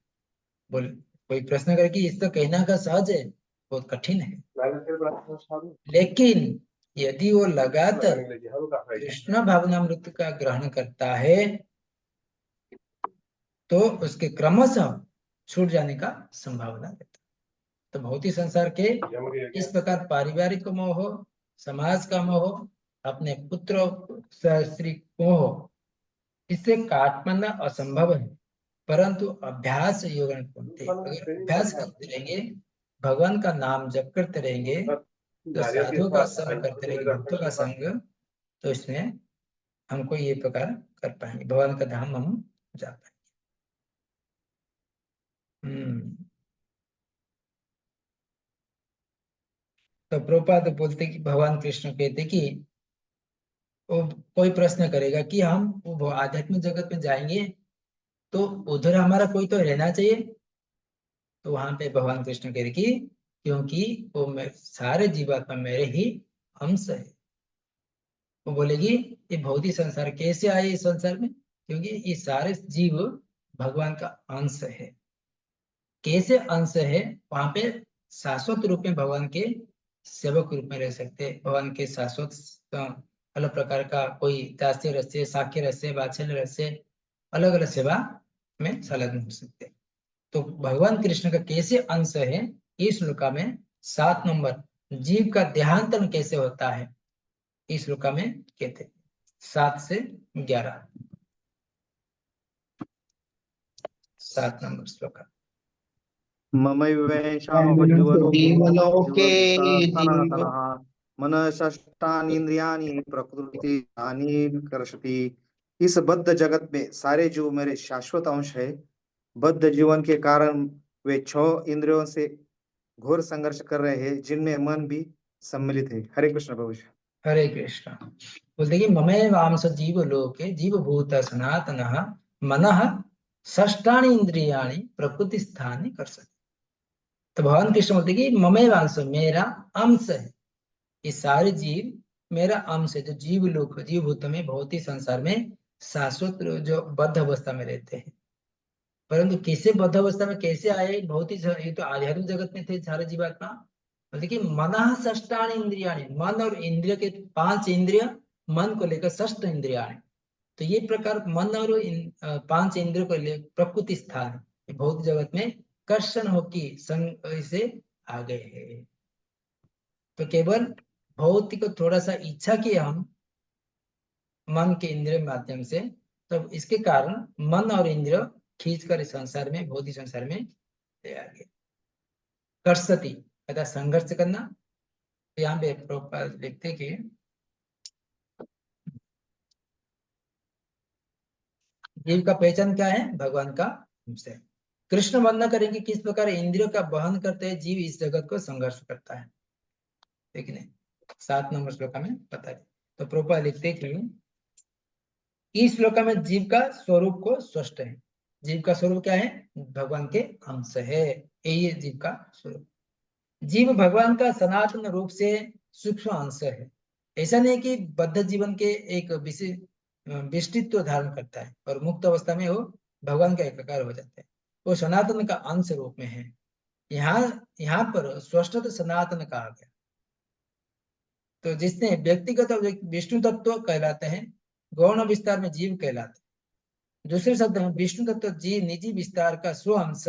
बोल कोई प्रश्न करे कि इसका कहना का सहज है, बहुत कठिन है। लेकिन यदि वो लगातार कृष्ण भावनामृत का ग्रहण करता है तो उसके क्रमशः छूट जाने का संभावना रहता है। तो भौतिक संसार के इस प्रकार पारिवारिक मोह, समाज का मोह, अपने पुत्र स्त्री मोह, इससे काट पाना असंभव है, परंतु अभ्यास योग अगर अभ्यास करते रहेंगे, भगवान का नाम जप करते रहेंगे, तो साधु का संग करते रहेंगे, भक्तों का संग, तो इसमें हमको ये प्रकार कर पाएंगे, भगवान का धाम हम जा पाएंगे। तो प्रभुपाद बोलते कि भगवान कृष्ण कहते कि वो कोई प्रश्न करेगा कि हम वो आध्यात्मिक जगत में जाएंगे तो उधर हमारा कोई तो रहना चाहिए। तो वहां पे भगवान कृष्ण कह रहे कि क्योंकि वो सारे जीवात्मा मेरे ही अंश है। वो बोलेगी ये भौतिक संसार कैसे आए इस संसार में? क्योंकि ये सारे जीव भगवान का अंश है। कैसे अंश है? वहां पे शाश्वत रूप में भगवान के सेवक रूप में रह सकते हैं। भगवान के शाश्वत अलग प्रकार का कोई दास्य रस्य, साख्य रस्य, वात्सल्य रस्य, अलग अलग सेवा में संलग्न हो सकते हैं। तो भगवान कृष्ण का कैसे अंश है, इस श्लोका में 7 नंबर जीव का देहांतरण कैसे होता है, इस श्लोका में कहते 7 से 11, 7 नंबर श्लोक। जीवलोके जीव मनषष्ठानींद्रियाणि प्रकृति कर्षति। इस बद्ध जगत में सारे जीव मेरे शाश्वत अंश है। बद्ध जीवन के कारण वे 6 इंद्रियों से घोर संघर्ष कर रहे हैं, जिनमें मन भी सम्मिलित है। हरे कृष्ण प्रभु। हरे कृष्ण। बोलते कि ममे वांश जीव लोके जीवभूत सनातनः मनः षष्ठानि इंद्रियाणि प्रकृति स्थानि कर्षति। तो भगवान कृष्ण बोलते कि ममे वांश, मेरा अंश है, ये सारे जीव मेरा अंश है। जो जीव लोक, जीवभूत में, भौतिक संसार में शाश्वत जो बद्ध अवस्था में रहते हैं, परंतु कैसे बद्ध अवस्था में कैसे आए? भौतिक, ये तो आध्यात्मिक जगत में थे सारे जीवात्मा। देखिए मनः षष्ठानि इंद्रियाणि, मन और इंद्रिय के 5 इंद्रिय, मन को लेकर 6 इंद्रियाणि। तो ये प्रकार मन और 5 इंद्रियों को लेकर प्रकृति स्थान भौतिक जगत में कर्षण होकी संग से आ गए हैं। तो केवल भौतिक को थोड़ा सा इच्छा किया हम मन के इंद्रिय माध्यम से, तब इसके कारण मन और इंद्रिय खींचकर इस संसार में, भौतिक संसार में ले आ गए। कर्षति अर्थात संघर्ष करना। यहाँ पे प्रभुपाद लिखते कि जीव का पहचान क्या है? भगवान का अंश है। कृष्ण वर्णन करेंगे किस प्रकार इंद्रियों का वहन करते हैं जीव इस जगत को संघर्ष करता है, ठीक है? 7 नंबर श्लोक में पता है। तो प्रभुपाद लिखते कि इस श्लोक में जीव का स्वरूप को स्पष्ट है। जीव का स्वरूप क्या है? भगवान के अंश है, यही है जीव का स्वरूप। जीव भगवान का सनातन रूप से सूक्ष्म अंश है। ऐसा नहीं कि बद्ध जीवन के एक विशिष्टत्व धारण करता है और मुक्त अवस्था में वो भगवान का एकाकार हो जाता है। वो सनातन का अंश रूप में है। यहाँ पर स्पष्ट सनातन कहा गया। तो जिसने व्यक्तिगत विष्णु तत्व कहलाते हैं, गौण विस्तार में जीव कहलाते हैं। दूसरे शब्द में विष्णु तत्व जीव निजी विस्तार का स्व अंश,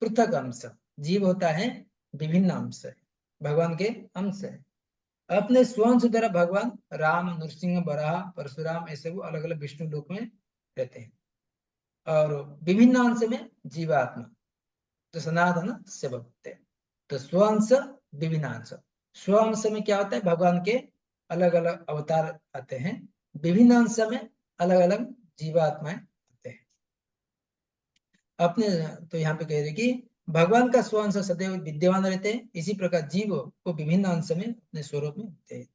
पृथक अंश। जीव होता है विभिन्न अंश है, भगवान के अंश है। अपने स्वंश द्वारा भगवान राम, नृसिंह, बराह, परशुराम ऐसे वो अलग अलग विष्णु लोक में रहते हैं। और विभिन्न अंश में जीवात्मा तो सनातन सेवक होते हैं। तो स्वंश विभिन्न अंश। स्वंश में क्या होता है? भगवान के अलग अलग अवतार आते हैं। विभिन्न अंश में अलग अलग जीवात्माएं आते हैं अपने। तो यहाँ पे कह रहे कि भगवान का स्वंश सदैव विद्यमान रहते हैं, इसी प्रकार जीव को विभिन्न अंश में अपने स्वरूप में होते हैं।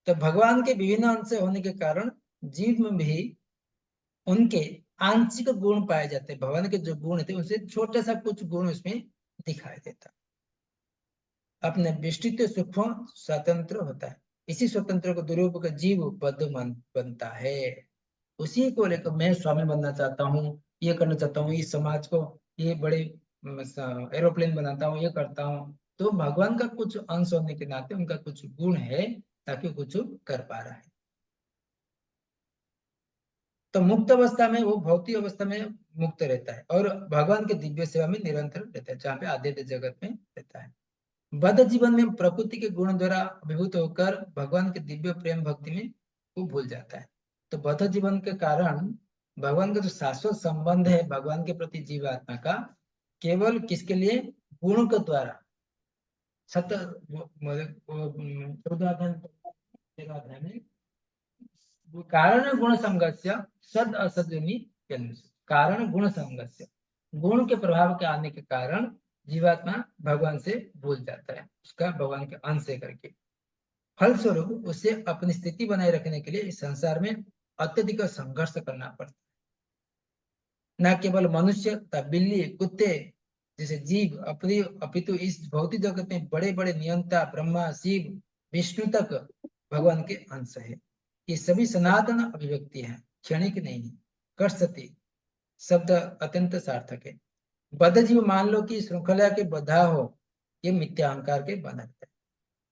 तो भगवान के विभिन्न अंश होने के कारण जीव में भी उनके आंशिक गुण पाए जाते हैं। भगवान के जो गुण थे उनसे छोटा सा कुछ गुण उसमें दिखाई देता, अपने व्यष्टित्व सूक्ष्म स्वतंत्र होता है। इसी स्वतंत्र को दुरुपयोग का जीव बद्ध बनता है। उसी को लेकर मैं स्वामी बनना चाहता हूँ, ये करना चाहता हूँ, इस समाज को ये बड़े एरोप्लेन बनाता हूँ, ये करता हूँ। तो भगवान का कुछ अंश होने के नाते उनका कुछ गुण है ताकि कुछ कर पा रहा है। तो मुक्त अवस्था में वो भौतिक अवस्था में मुक्त रहता है और भगवान के दिव्य सेवा में निरंतर रहता है, जहाँ पे आध्यात्मिक जगत में रहता है। बद्ध जीवन में प्रकृति के गुण द्वारा अभिभूत होकर भगवान के दिव्य प्रेम भक्ति में वो भूल जाता है। तो बद्ध जीवन के कारण भगवान का जो शाश्वत संबंध है भगवान के प्रति जीवात्मा का, केवल किसके लिए? गुण के द्वारा। सत चौदह में कारण गुण संघर्ष सद असद्योनि, कारण गुण संघर्ष, गुण के प्रभाव के आने के कारण जीवात्मा भगवान से भूल जाता है, उसका भगवान के अंश से करके। फलस्वरूप उसे अपनी स्थिति बनाए रखने के लिए इस संसार में अत्यधिक संघर्ष करना पड़ता है। न केवल मनुष्य तथा बिल्ली कुत्ते जैसे जीव अपितु इस भौतिक जगत में बड़े बड़े नियंता ब्रह्मा शिव विष्णु तक भगवान के अंश है। ये सभी सनातन अभिव्यक्ति है, क्षणिक नहीं है। कर्षति शब्द अत्यंत सार्थक है। बद्ध जीव मान लो कि श्रृंखला के बधा हो, ये मिथ्या अहंकार के बंधन है।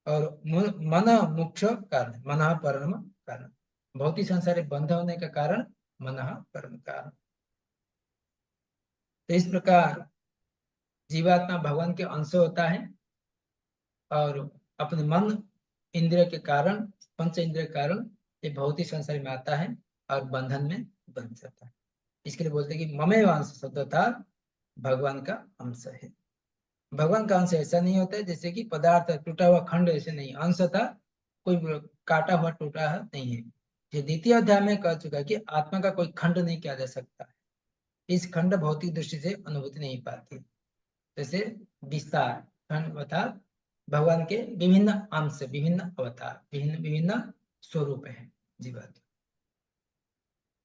और मन मुख्य कारण, मन परम कारण, भौतिक संसार बंध होने का कारण मन परम कारण। तो इस प्रकार जीवात्मा भगवान के अंश होता है और अपने मन इंद्रिय के कारण, पंच इंद्रिय के कारण ये भौतिक संसार में आता है और बंधन में बन जाता है। इसके लिए बोलते हैं कि ममेव अंश शब्द था भगवान का अंश है। भगवान का अंश ऐसा नहीं होता है जैसे कि पदार्थ टूटा हुआ खंड, ऐसे नहीं। अंश था कोई काटा हुआ टूटा नहीं है। ये द्वितीय अध्याय में कह चुका है कि आत्मा का कोई खंड नहीं किया जा सकता। इस खंड भौतिक दृष्टि से अनुभूति नहीं पाती। जैसे विस्तार खंड अर्थात भगवान के विभिन्न अंश, विभिन्न अवतार, विभिन्न स्वरूप है जीवात्मा।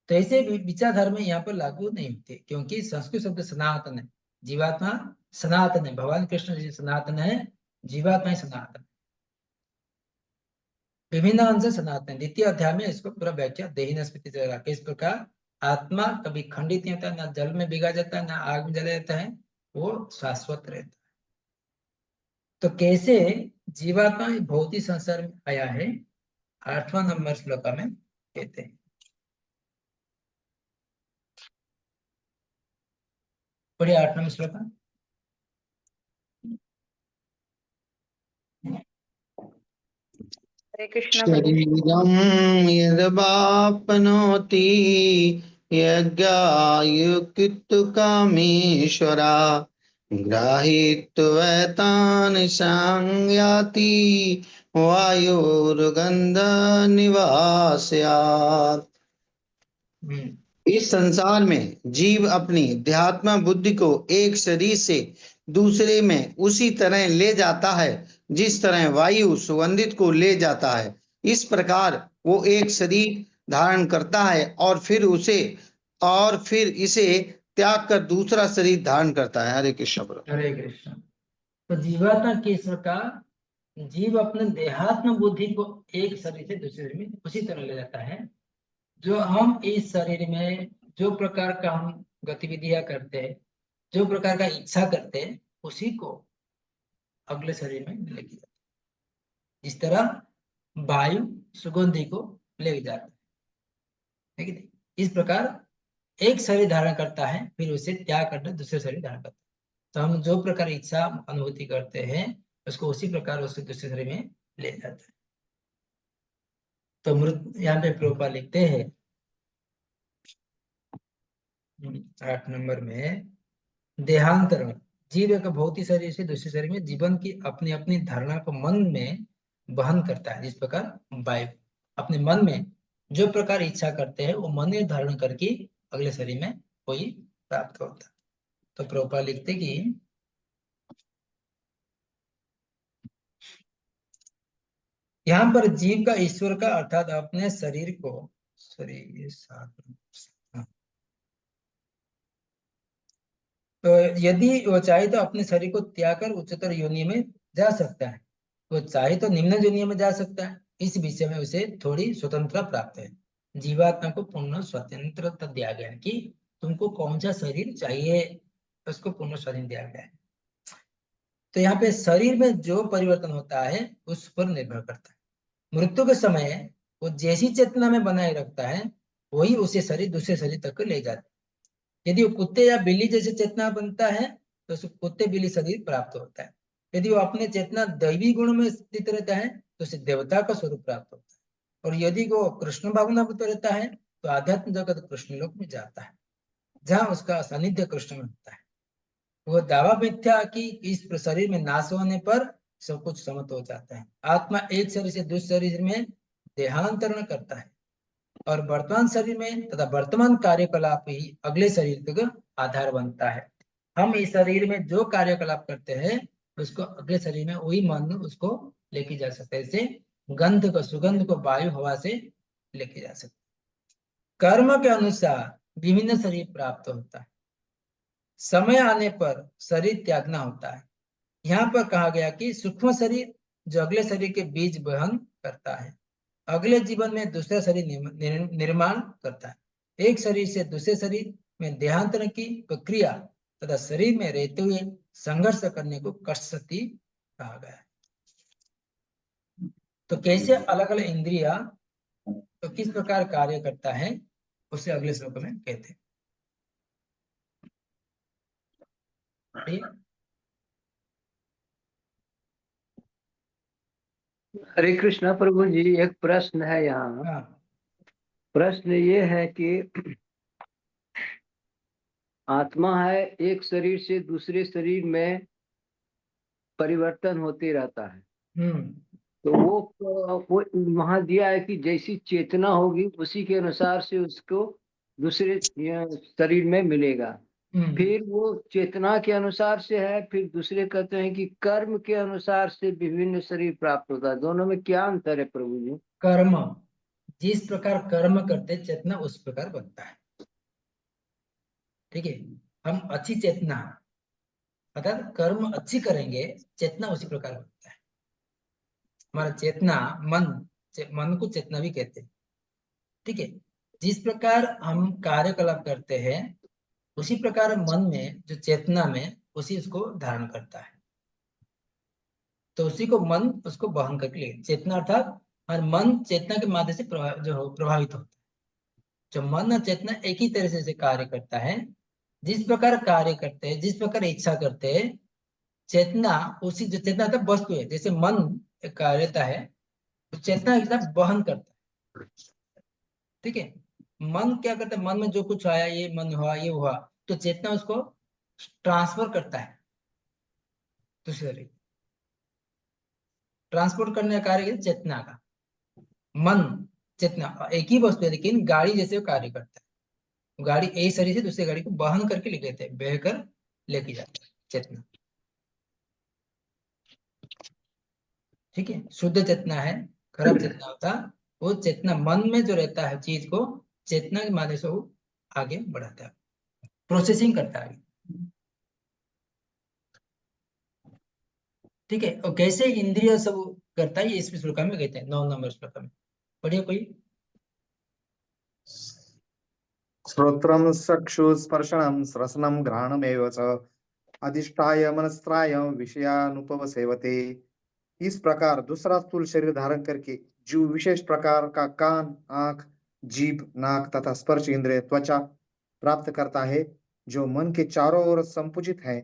तो ऐसे विचारधारा में यहाँ पर लागू नहीं होते, क्योंकि संस्कृत शब्द सनातन है। जीवात्मा सनातन है, भगवान कृष्ण जी सनातन है, जीवात्मा ही सनातन। विभिन्न अंश सनातन। द्वितीय अध्याय में इसको पूरा व्याख्या देहिन स्मृति से इस प्रकार आत्मा कभी खंडित नहीं होता, ना जल में भिगा जाता है, ना आग में जला जाता है, वो शाश्वत रहता है। तो कैसे जीवात्मा भौतिक संसार में आया है, 8वां नंबर श्लोक में कहते हैं। पढ़िए 8 नंबर श्लोक। हरे कृष्ण प्रभु। शरीरं यद्वाप्नोति यज्ञायुक्तकामेश्वरा ग्राहीत्वैतान् संयाति वायुर्गन्धनिवास्यात्। इस संसार में जीव अपनी ध्यात्म बुद्धि को एक शरीर से दूसरे में उसी तरह ले जाता है जिस तरह वायु सुगंधित को ले जाता है। इस प्रकार वो एक शरीर धारण करता है और फिर इसे त्याग कर दूसरा शरीर धारण करता है। हरे कृष्ण प्रभु। हरे कृष्ण। तो जीवात्मा किस प्रकार, जीव अपने देहात्म बुद्धि को एक शरीर से दूसरे शरीर में उसी तरह ले जाता है जो हम इस शरीर में जो प्रकार का हम गतिविधियां करते हैं, जो प्रकार का इच्छा करते हैं, उसी को अगले शरीर में लेके जाते हैं। इस तरह वायु सुगंधि को ले जाता है, ठीक है। इस प्रकार एक शरीर धारण करता है, फिर उसे त्याग करके दूसरे शरीर धारण करता है। तो हम जो प्रकार इच्छा अनुभूति करते हैं उसको उसी प्रकार उसे दूसरे शरीर में ले जाता है। तो मृत यहाँ पे प्रभुपाद लिखते हैं 8 नंबर में, देहांतरण जीव एक भौतिक शरीर से दूसरे शरीर में जीवन की अपनी अपनी धारणा को मन में वहन करता है। जिस प्रकार वायु अपने मन में जो प्रकार इच्छा करते हैं वो मन में धारण करके अगले शरीर में कोई प्राप्त होता है। तो प्रभुपाद लिखते कि यहाँ पर जीव का ईश्वर का अर्थात अपने शरीर को, तो यदि वो चाहे तो अपने शरीर को त्याग कर उच्चतर योनि में जा सकता है, वो चाहे तो निम्न योनि में जा सकता है। इस विषय में उसे थोड़ी स्वतंत्रता प्राप्त है। जीवात्मा को पूर्ण स्वतंत्रता दिया गया है कि तुमको कौन सा शरीर चाहिए, उसको पूर्ण स्वाधीन दिया गया है। तो यहाँ पे शरीर में जो परिवर्तन होता है उस पर निर्भर करता है। मृत्यु के समय वो जैसी चेतना में बनाए रखता है वही उसे शरीर दूसरे शरीर तक ले जाता है। यदि वो कुत्ते या बिल्ली जैसे चेतना बनता है तो उसे कुत्ते बिल्ली शरीर प्राप्त होता है। यदि वो अपने चेतना दैवी गुण में स्थित रहता है तो उसे देवता का स्वरूप प्राप्त होता है। और यदि वो कृष्ण भावना में रहता है तो आध्यात्म जगत कृष्ण लोक में जाता है, जहाँ उसका सानिध्य कृष्ण में होता है। वो दावा मिथ्या कि इस शरीर में नाश होने पर सब कुछ समाप्त हो जाता है। आत्मा एक शरीर से दूसरे शरीर में देहांतरण करता है और वर्तमान शरीर में तथा वर्तमान कार्यकलाप ही अगले शरीर का आधार बनता है। हम इस शरीर में जो कार्यकलाप करते हैं उसको अगले शरीर में वही मन उसको लेके जा सकते हैं। जैसे गंध को, सुगंध को वायु हवा से लेके जा सकते हैं। कर्म के अनुसार विभिन्न शरीर प्राप्त होता है। समय आने पर शरीर त्यागना होता है। यहाँ पर कहा गया कि सूक्ष्म शरीर जो अगले शरीर के बीज वहन करता है, अगले जीवन में दूसरा शरीर निर्माण करता है। एक शरीर से दूसरे शरीर में देहांतरण की प्रक्रिया तथा शरीर में रहते हुए संघर्ष करने को कष्टसती कहा गया है। तो कैसे अलग अलग इंद्रिया तो किस प्रकार कार्य करता है उसे अगले श्लोक में कहते हैं। ठीक? हरे कृष्णा प्रभु जी, एक प्रश्न है यहाँ। हाँ, प्रश्न ये है कि आत्मा है, एक शरीर से दूसरे शरीर में परिवर्तन होते रहता है। तो वो वहां दिया है कि जैसी चेतना होगी उसी के अनुसार से उसको दूसरे शरीर में मिलेगा। फिर वो चेतना के अनुसार से है, फिर दूसरे कहते हैं कि कर्म के अनुसार से विभिन्न शरीर प्राप्त होता है। दोनों में क्या अंतर है प्रभु जी? कर्म, जिस प्रकार कर्म करते चेतना उस प्रकार बनता है। ठीक है, हम अच्छी चेतना अर्थात कर्म अच्छी करेंगे, चेतना उसी प्रकार बनता है। हमारा चेतना मन, मन को चेतना भी कहते हैं। ठीक है, जिस प्रकार हम कार्यकलाप करते हैं उसी प्रकार मन में जो चेतना में उसी उसको धारण करता है। तो उसी को मन उसको वहन करके ले चेतना अर्थात हर मन चेतना के माध्यम से प्रभावित होता है। जो मन और चेतना एक ही तरह से कार्य करता है। जिस प्रकार कार्य करते हैं, जिस प्रकार इच्छा करते हैं, चेतना उसी जो चेतना तब वस्तु है। जैसे मन एक कार्यता है तो चेतना के साथ वहन करता है। ठीक है, मन क्या करता है, मन में जो कुछ आया, ये मन हुआ, ये हुआ, तो चेतना उसको ट्रांसफर करता है दूसरे। ट्रांसपोर्ट करने का कार्य चेतना का। मन चेतना एक ही वस्तु है लेकिन गाड़ी जैसे कार्य करता है। गाड़ी एक शरीर से दूसरे गाड़ी को वहन करके लेके जाते हैं, बहकर लेके जाता है चेतना। ठीक है, शुद्ध चेतना है, खराब चेतना होता वो चेतना मन में जो रहता है चीज को चेतना के माध्यम से वो आगे बढ़ाता है, प्रोसेसिंग करता है। ठीक है, और कैसे इंद्रिय सब करता है इस श्लोक में कहते हैं 9 नंबर श्लोक में। पढ़िए कोई। श्रोत्रं चक्षुस्पर्शनं रसनं घ्राणमेव च अधिष्ठाय मनस्त्राय विषयानुपसेवते। इस प्रकार दूसरा स्थूल शरीर धारण करके जीव विशेष प्रकार का कान, आंख, जीभ, नाक तथा स्पर्श इंद्रिय, त्वचा प्राप्त करता है जो मन के चारों ओर संपुचित है।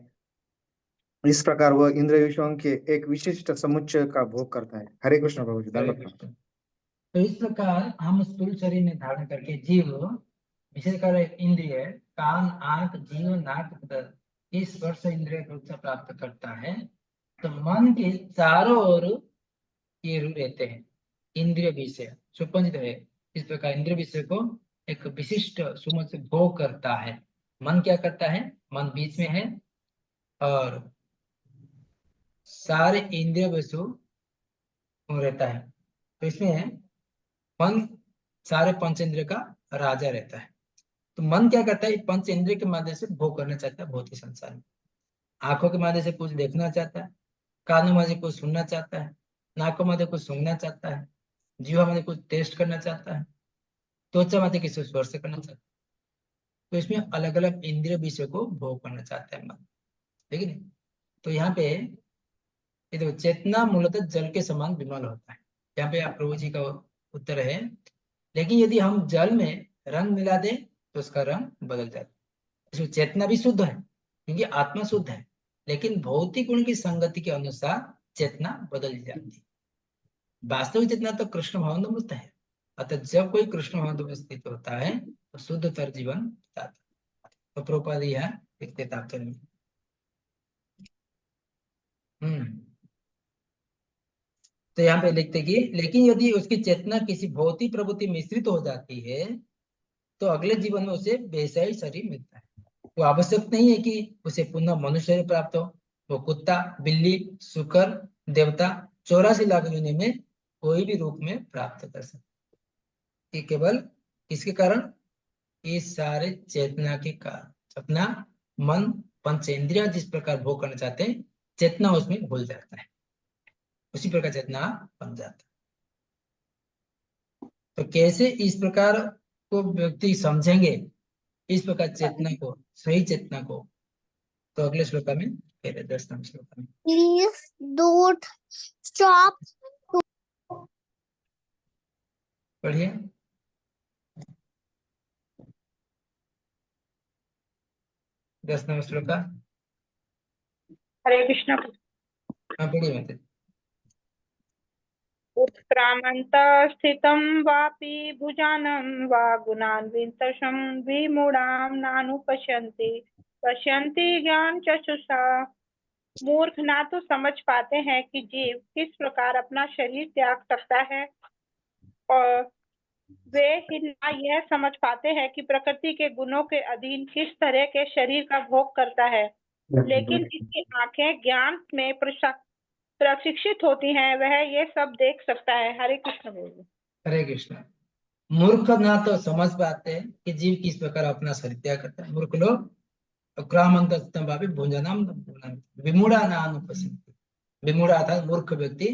इस प्रकार वह इंद्रिय विषयों के एक विशिष्ट समुच्चय का भोग करता है। हरे कृष्ण प्रभु जी, हरे धन्यवाद। कृष्ण। तो इस प्रकार हम स्थूल शरीर में धारण करके जीव विशेषकर इंद्रिय कान, आंख, जीव, नाक तथा इस स्पर्श इंद्रिय रूप से प्राप्त करता है। तो मन के चारों ओर ये रहते हैं इंद्रिय विषय सुपंजित है। इस प्रकार इंद्रिय विषय को एक विशिष्ट सुमन से भोग करता है। मन क्या करता है, मन बीच में है और सारे इंद्रिय विषय रहता है। तो इसमें मन सारे पंचेंद्रिय का राजा रहता है। तो मन क्या करता है, पंच इंद्रिय के माध्यम से भोग करना चाहता है भौतिक संसार में। आंखों के माध्यम से कुछ देखना चाहता है, कानों में से कुछ सुनना चाहता है, नाकों में से कुछ सूंघना चाहता है, जीवा में कुछ टेस्ट करना चाहता है, त्वचा में किसी स्पर्श करना चाहता है। तो इसमें अलग अलग इंद्रिय विषय को भोग करना चाहता है मन, ठीक है। तो यहाँ पे ये देखो, चेतना मूलतः जल के समान विमल होता है। यहाँ पे प्रभु जी का उत्तर है, लेकिन यदि हम जल में रंग मिला दें तो उसका रंग बदल जाता है। इसमें चेतना भी शुद्ध है क्योंकि आत्मा शुद्ध है, लेकिन भौतिक गुण की संगति के अनुसार चेतना बदल जाती है। वास्तविक चेतना तो कृष्ण भावानुमृत है। अतः जब कोई कृष्ण भावानुमृत में स्थित होता है तो शुद्धतर जीवन बिताता है। तो प्रभुपाद यहाँ लिखते तात्पर्य में। तो यहाँ पे लिखते कि लेकिन यदि उसकी चेतना किसी भौतिक प्रवृत्ति मिश्रित हो जाती है तो अगले जीवन में उसे वैसा ही शरीर मिलता है। वो आवश्यक नहीं है कि उसे पुनः मनुष्य शरीर प्राप्त हो। वो कुत्ता, बिल्ली, शुकर, देवता 84 लाख योनि में कोई भी रूप में प्राप्त कर सकते। ये केवल किसके कारण? इस सारे चेतना के कारण। अपना मन पंचेंद्रिय जिस प्रकार भोग करना चाहते हैं, चेतना उसमें भूल जाता है, उसी प्रकार चेतना बन जाता है। तो कैसे इस प्रकार को व्यक्ति समझेंगे, इस प्रकार चेतना को, सही चेतना को? तो अगले श्लोक में, 10वें श्लोक में, Please don't stop. पढ़िए। 10वें श्लोक का। हरे कृष्ण। हाँ पढ़िए मत। उत्क्रामन्तः स्थितं वापि भुजानं वा गुणान्वितशं विमूढां नानुपश्यन्ति पश्यन्ति ज्ञानचक्षुषा। मूर्ख ना तो समझ पाते हैं कि जीव किस प्रकार अपना शरीर त्याग सकता है, और वे ही ना यह समझ पाते हैं कि प्रकृति के गुणों के अधीन किस तरह के शरीर का भोग करता है। लेकिन इसकी आंखें ज्ञान में प्रशिक्षित होती हैं, वह ये सब देख सकता है। हरे कृष्ण बोलिए। हरे कृष्ण। मूर्ख ना तो समझ पाते हैं कि जीव किस प्रकार अपना शरीर त्याग करता है। मूर्ख लोग विमूढ़ा ना अनुपश्यन्ति। विमूढ़ अर्थात मूर्ख व्यक्ति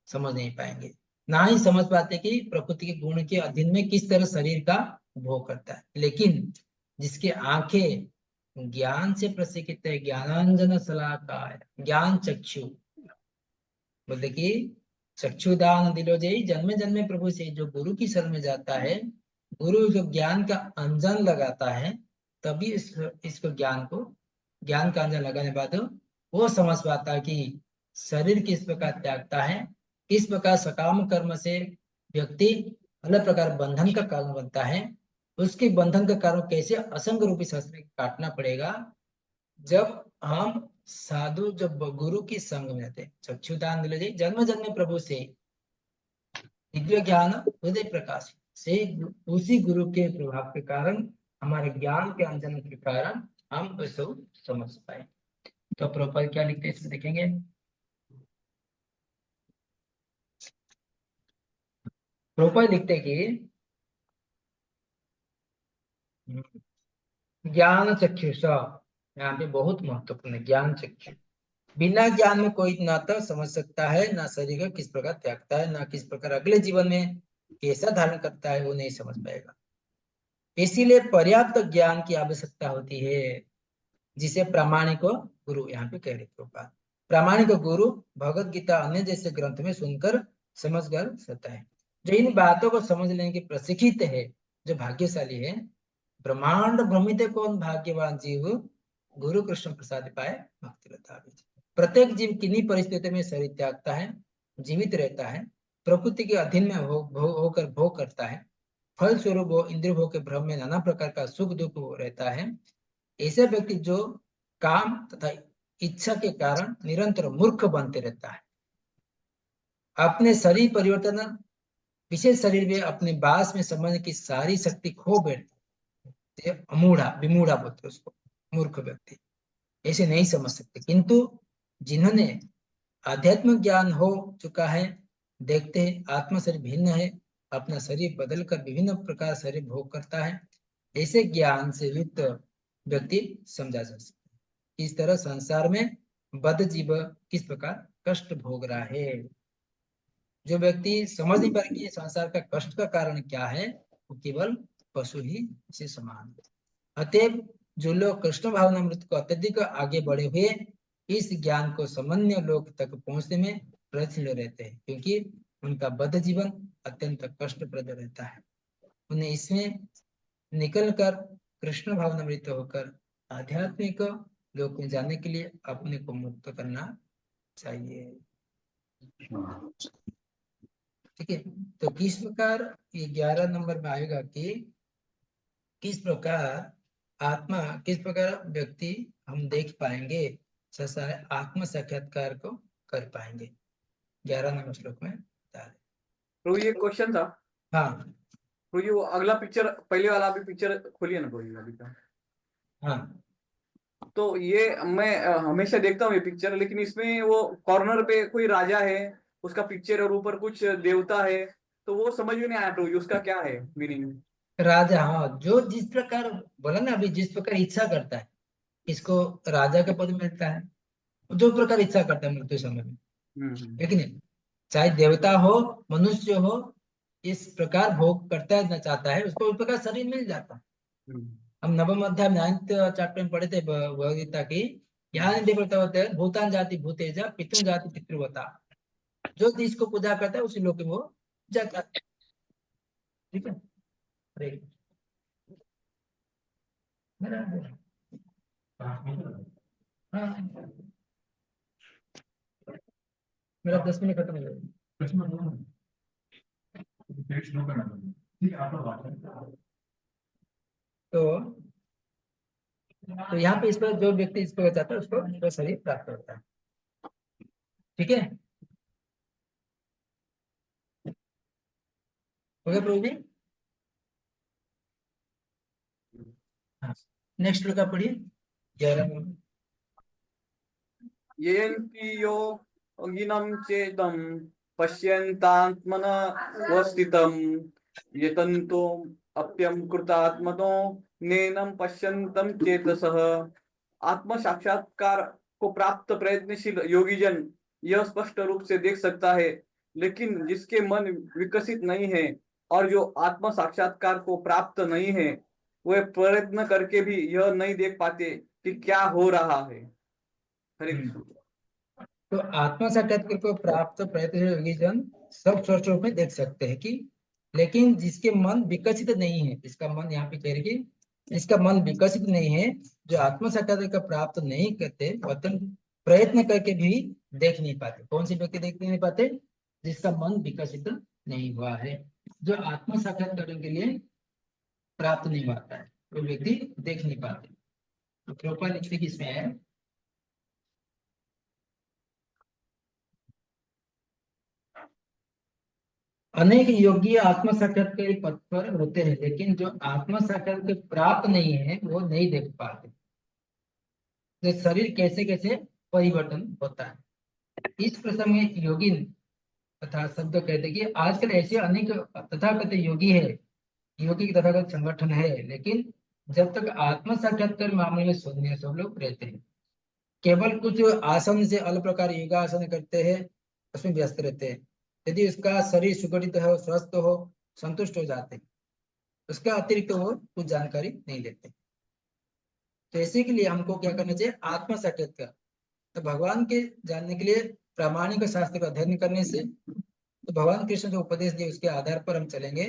समझ नहीं पाएंगे, ना ही समझ पाते कि प्रकृति के गुण के अधीन में किस तरह शरीर का भोग करता है। लेकिन जिसकी आंखें ज्ञान से प्रशिक्षित है, ज्ञानांजन शलाकाय, ज्ञान चक्षु, बोलते कि चक्षुदान दिलो जय, जन्मे जन्मे प्रभु से जो गुरु की शरण में जाता है, गुरु जो ज्ञान का अंजन लगाता है, तभी इसको ज्ञान का अंजन लगाने बाद वो समझ पाता है कि शरीर किस प्रकार त्यागता है, किस प्रकार सकाम कर्म से व्यक्ति अलग प्रकार बंधन का कारण बनता है, उसके बंधन का कारण कैसे असंग रूपी शास्त्र काटना पड़ेगा। जब हम साधु जब गुरु की संग में रहते, चक्षुदान दिलो जय, जन्म जन्म प्रभु से दिव्य ज्ञान हृदय प्रकाश से, उसी गुरु के प्रभाव के कारण, हमारे ज्ञान के अंजन के कारण हम उसको समझ पाए। तो प्रभुपाद क्या लिखते हैं इसमें देखेंगे। प्रभुपाद लिखते कि ज्ञान चक्षुषा, यहाँ पे बहुत महत्वपूर्ण है, ज्ञान चक्षु। बिना ज्ञान में कोई ना तो समझ सकता है, ना शरीर का किस प्रकार त्यागता है, ना किस प्रकार अगले जीवन में कैसा धारण करता है, वो नहीं समझ पाएगा। इसीलिए पर्याप्त ज्ञान की आवश्यकता होती है, जिसे प्रामाणिक गुरु यहाँ पे कह रहे। प्रामाणिक गुरु भगवत गीता अन्य जैसे ग्रंथ में सुनकर समझ कर सकता है। जो इन बातों को समझ लेने की प्रशिक्षित है, जो भाग्यशाली है, ब्रह्मांड भ्रमित कौन भाग्यवान जीव, गुरु कृष्ण प्रसाद पाए भक्ति लता। प्रत्येक जीव किन्हीं परिस्थितियों में शरीर त्यागता है, जीवित रहता है, प्रकृति के अधीन में होकर भोग करता है। फल स्वरूप वो इंद्रिय भोग के भ्रम में नाना प्रकार का सुख दुख रहता है। ऐसे व्यक्ति जो काम तथा इच्छा के कारण निरंतर मूर्ख बनते रहता है, अपने शरीर परिवर्तन विशेष शरीर में अपने बास में समझने की सारी शक्ति खो बैठता है। अमूढ़ा, विमूढ़ा बोलते उसको, मूर्ख व्यक्ति ऐसे नहीं समझ सकते। किंतु जिन्होंने आध्यात्मिक ज्ञान हो चुका है, देखते हैं आत्मा शरीर भिन्न है, अपना शरीर बदलकर विभिन्न प्रकार शरीर भोग करता है, ऐसे ज्ञान से युक्त व्यक्ति समझा जा सकता है। इस तरह संसार में बद्ध जीव किस प्रकार कष्ट भोग रहा है। जो व्यक्ति समझ नहीं पा रहा कि संसार का कष्ट का कारण क्या है, वो केवल पशु ही से समान है। अतएव जो लोग कृष्ण भावनामृत को अत्यधिक आगे बढ़े हुए इस ज्ञान को सामान्य लोग तक पहुंचने में प्रयत्नशील रहते हैं, क्योंकि उनका बद्ध जीवन अत्यंत कष्टप्रद रहता है। उन्हें इसमें निकलकर कृष्ण भावनामृत होकर आध्यात्मिक लोक में जाने के लिए अपने को मुक्त करना चाहिए। ठीक है, तो किस प्रकार ये 11 नंबर में आएगा कि किस प्रकार आत्मा, किस प्रकार व्यक्ति हम देख पाएंगे, आत्म साक्षात्कार को कर पाएंगे। 11 नंबर श्लोक में बता रहे। प्रभु ये क्वेश्चन था। हाँ प्रभु जी वो अगला पिक्चर, पहले वाला भी पिक्चर खोलिए ना प्रभु जी अभी का। हाँ, तो ये मैं हमेशा देखता हूँ ये पिक्चर, लेकिन इसमें वो कॉर्नर पे कोई राजा है, उसका पिक्चर और ऊपर कुछ देवता है, तो वो समझ में नहीं आया प्रभु जी, उसका क्या है मीनिंग। राजा, हाँ, जो जिस प्रकार बोला ना अभी, जिस प्रकार इच्छा करता है इसको राजा का पद मिलता है, जो प्रकार इच्छा करता है मृत्यु समय में, लेकिन चाहे देवता हो मनुष्य हो, इस प्रकार भोग करता है, चाहता है, उसको उस प्रकार शरीर मिल जाता है। हम नवम अध्याय 9th चैप्टर में पढ़े थे भगवदगीता की, यहाँ देवता होते हैं भूतान जाति भूतेजा पितृ जाति पितृवता, जो जिसको पूजा करता है उसी लोक में वो जाता है। ठीक है, हाँ, मेरा 10 मिनट खत्म हो जाएगा। तो यहाँ पे इस पर जो व्यक्ति इस पर जाता है उसको शरीर प्राप्त होता है। ठीक है, हो गया प्रभु जी। हाँ, नेक्स्ट श्लोक आप पढ़िए 11 में। येन्ति यो अगिनं चेदं पश्यन्तात्मनवस्थितं यतन्तो अप्यं कृतात्मनो नैनं पश्यन्तं चेतसः। आत्म साक्षात्कार को प्राप्त प्रयत्नशील योगी जन यह स्पष्ट रूप से देख सकता है, लेकिन जिसके मन विकसित नहीं है और जो आत्म साक्षात्कार को प्राप्त नहीं है, वे प्रयत्न करके भी यह नहीं देख पाते कि क्या हो रहा है। हरे कृष्ण। तो आत्मा साक्षात्कार को प्राप्त प्रयत्नशील योगी जन सब स्पष्ट रूप में देख सकते हैं कि, लेकिन जिसके मन विकसित नहीं है, इसका मन यहाँ पे कह रही कि इसका मन विकसित नहीं है, जो आत्म साक्षात्कार का प्राप्त नहीं करते, वतन प्रयत्न करके भी देख नहीं पाते। कौन से व्यक्ति देख नहीं पाते? जिसका मन विकसित नहीं हुआ है, जो आत्म साक्षात्कार के लिए प्राप्त नहीं होता है, वो व्यक्ति देख नहीं पाते। तो कृपा लिखते कि इसमें है अनेक योगी आत्म साक्षात्कार के पथ पर होते हैं, लेकिन जो आत्म साक्षात्कार प्राप्त नहीं है वो नहीं देख पाते तो शरीर कैसे कैसे परिवर्तन होता है। इस प्रसंग में योगी तथा शब्द कहते कि आजकल ऐसे अनेक तथाकथित योगी है, योगी तथाकथित संगठन है, लेकिन जब तक आत्म साक्षात्कार मामले में शून्य सब लोग रहते हैं, केवल कुछ आसन से अलग प्रकार योगासन करते हैं, उसमें व्यस्त रहते हैं। यदि उसका शरीर सुगठित हो, स्वस्थ हो, संतुष्ट हो जाते हैं, उसका अतिरिक्त वो कुछ जानकारी नहीं लेते। तो इसी के लिए हमको क्या करना चाहिए? आत्म साक्षात्कार। तो भगवान के जानने के लिए प्रामाणिक शास्त्र का अध्ययन करने से, तो भगवान कृष्ण जो उपदेश दिए उसके आधार पर हम चलेंगे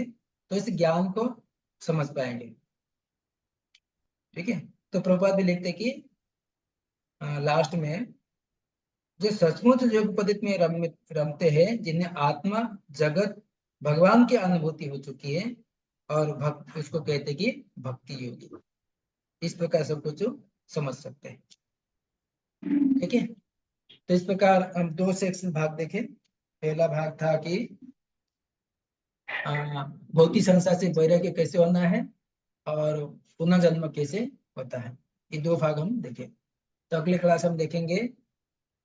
तो इस ज्ञान को समझ पाएंगे। ठीक है, तो प्रभुपाद भी लिखते कि लास्ट में जो सचमुच योग पद्धति में रमते हैं, जिन्हें आत्मा जगत भगवान की अनुभूति हो चुकी है, और भक्त उसको कहते कि भक्ति योगी। इस प्रकार सब कुछ समझ सकते हैं। ठीक है, तो इस प्रकार हम 2 सेक्शन भाग देखें। पहला भाग था कि भौतिक संसार से वैराग्य कैसे होना है और पुनर्जन्म कैसे होता है, ये 2 भाग हम देखें। तो अगले क्लास हम देखेंगे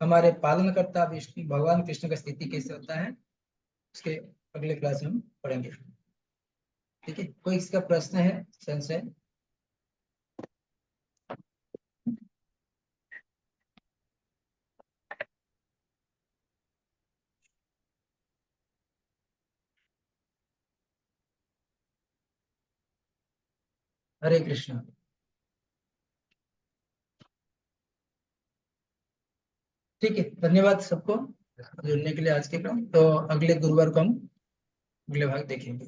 हमारे पालनकर्ता विष्णु भगवान कृष्ण का स्थिति कैसे होता है, उसके अगले क्लास में हम पढ़ेंगे। ठीक है, कोई इसका प्रश्न है, संशय? हरे कृष्ण। ठीक है, धन्यवाद सबको जुड़ने के लिए आज के काम। तो अगले गुरुवार को हम अगले भाग देखेंगे।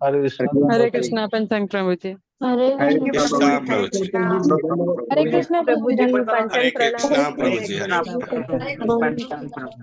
हरे कृष्ण। हरे कृष्णा पंचांग प्रभु जी। हरे कृष्णा प्रभु जी। हरे कृष्ण प्रभु जी, हरे कृष्णा प्रभु जी। पंचांग प्रणाम।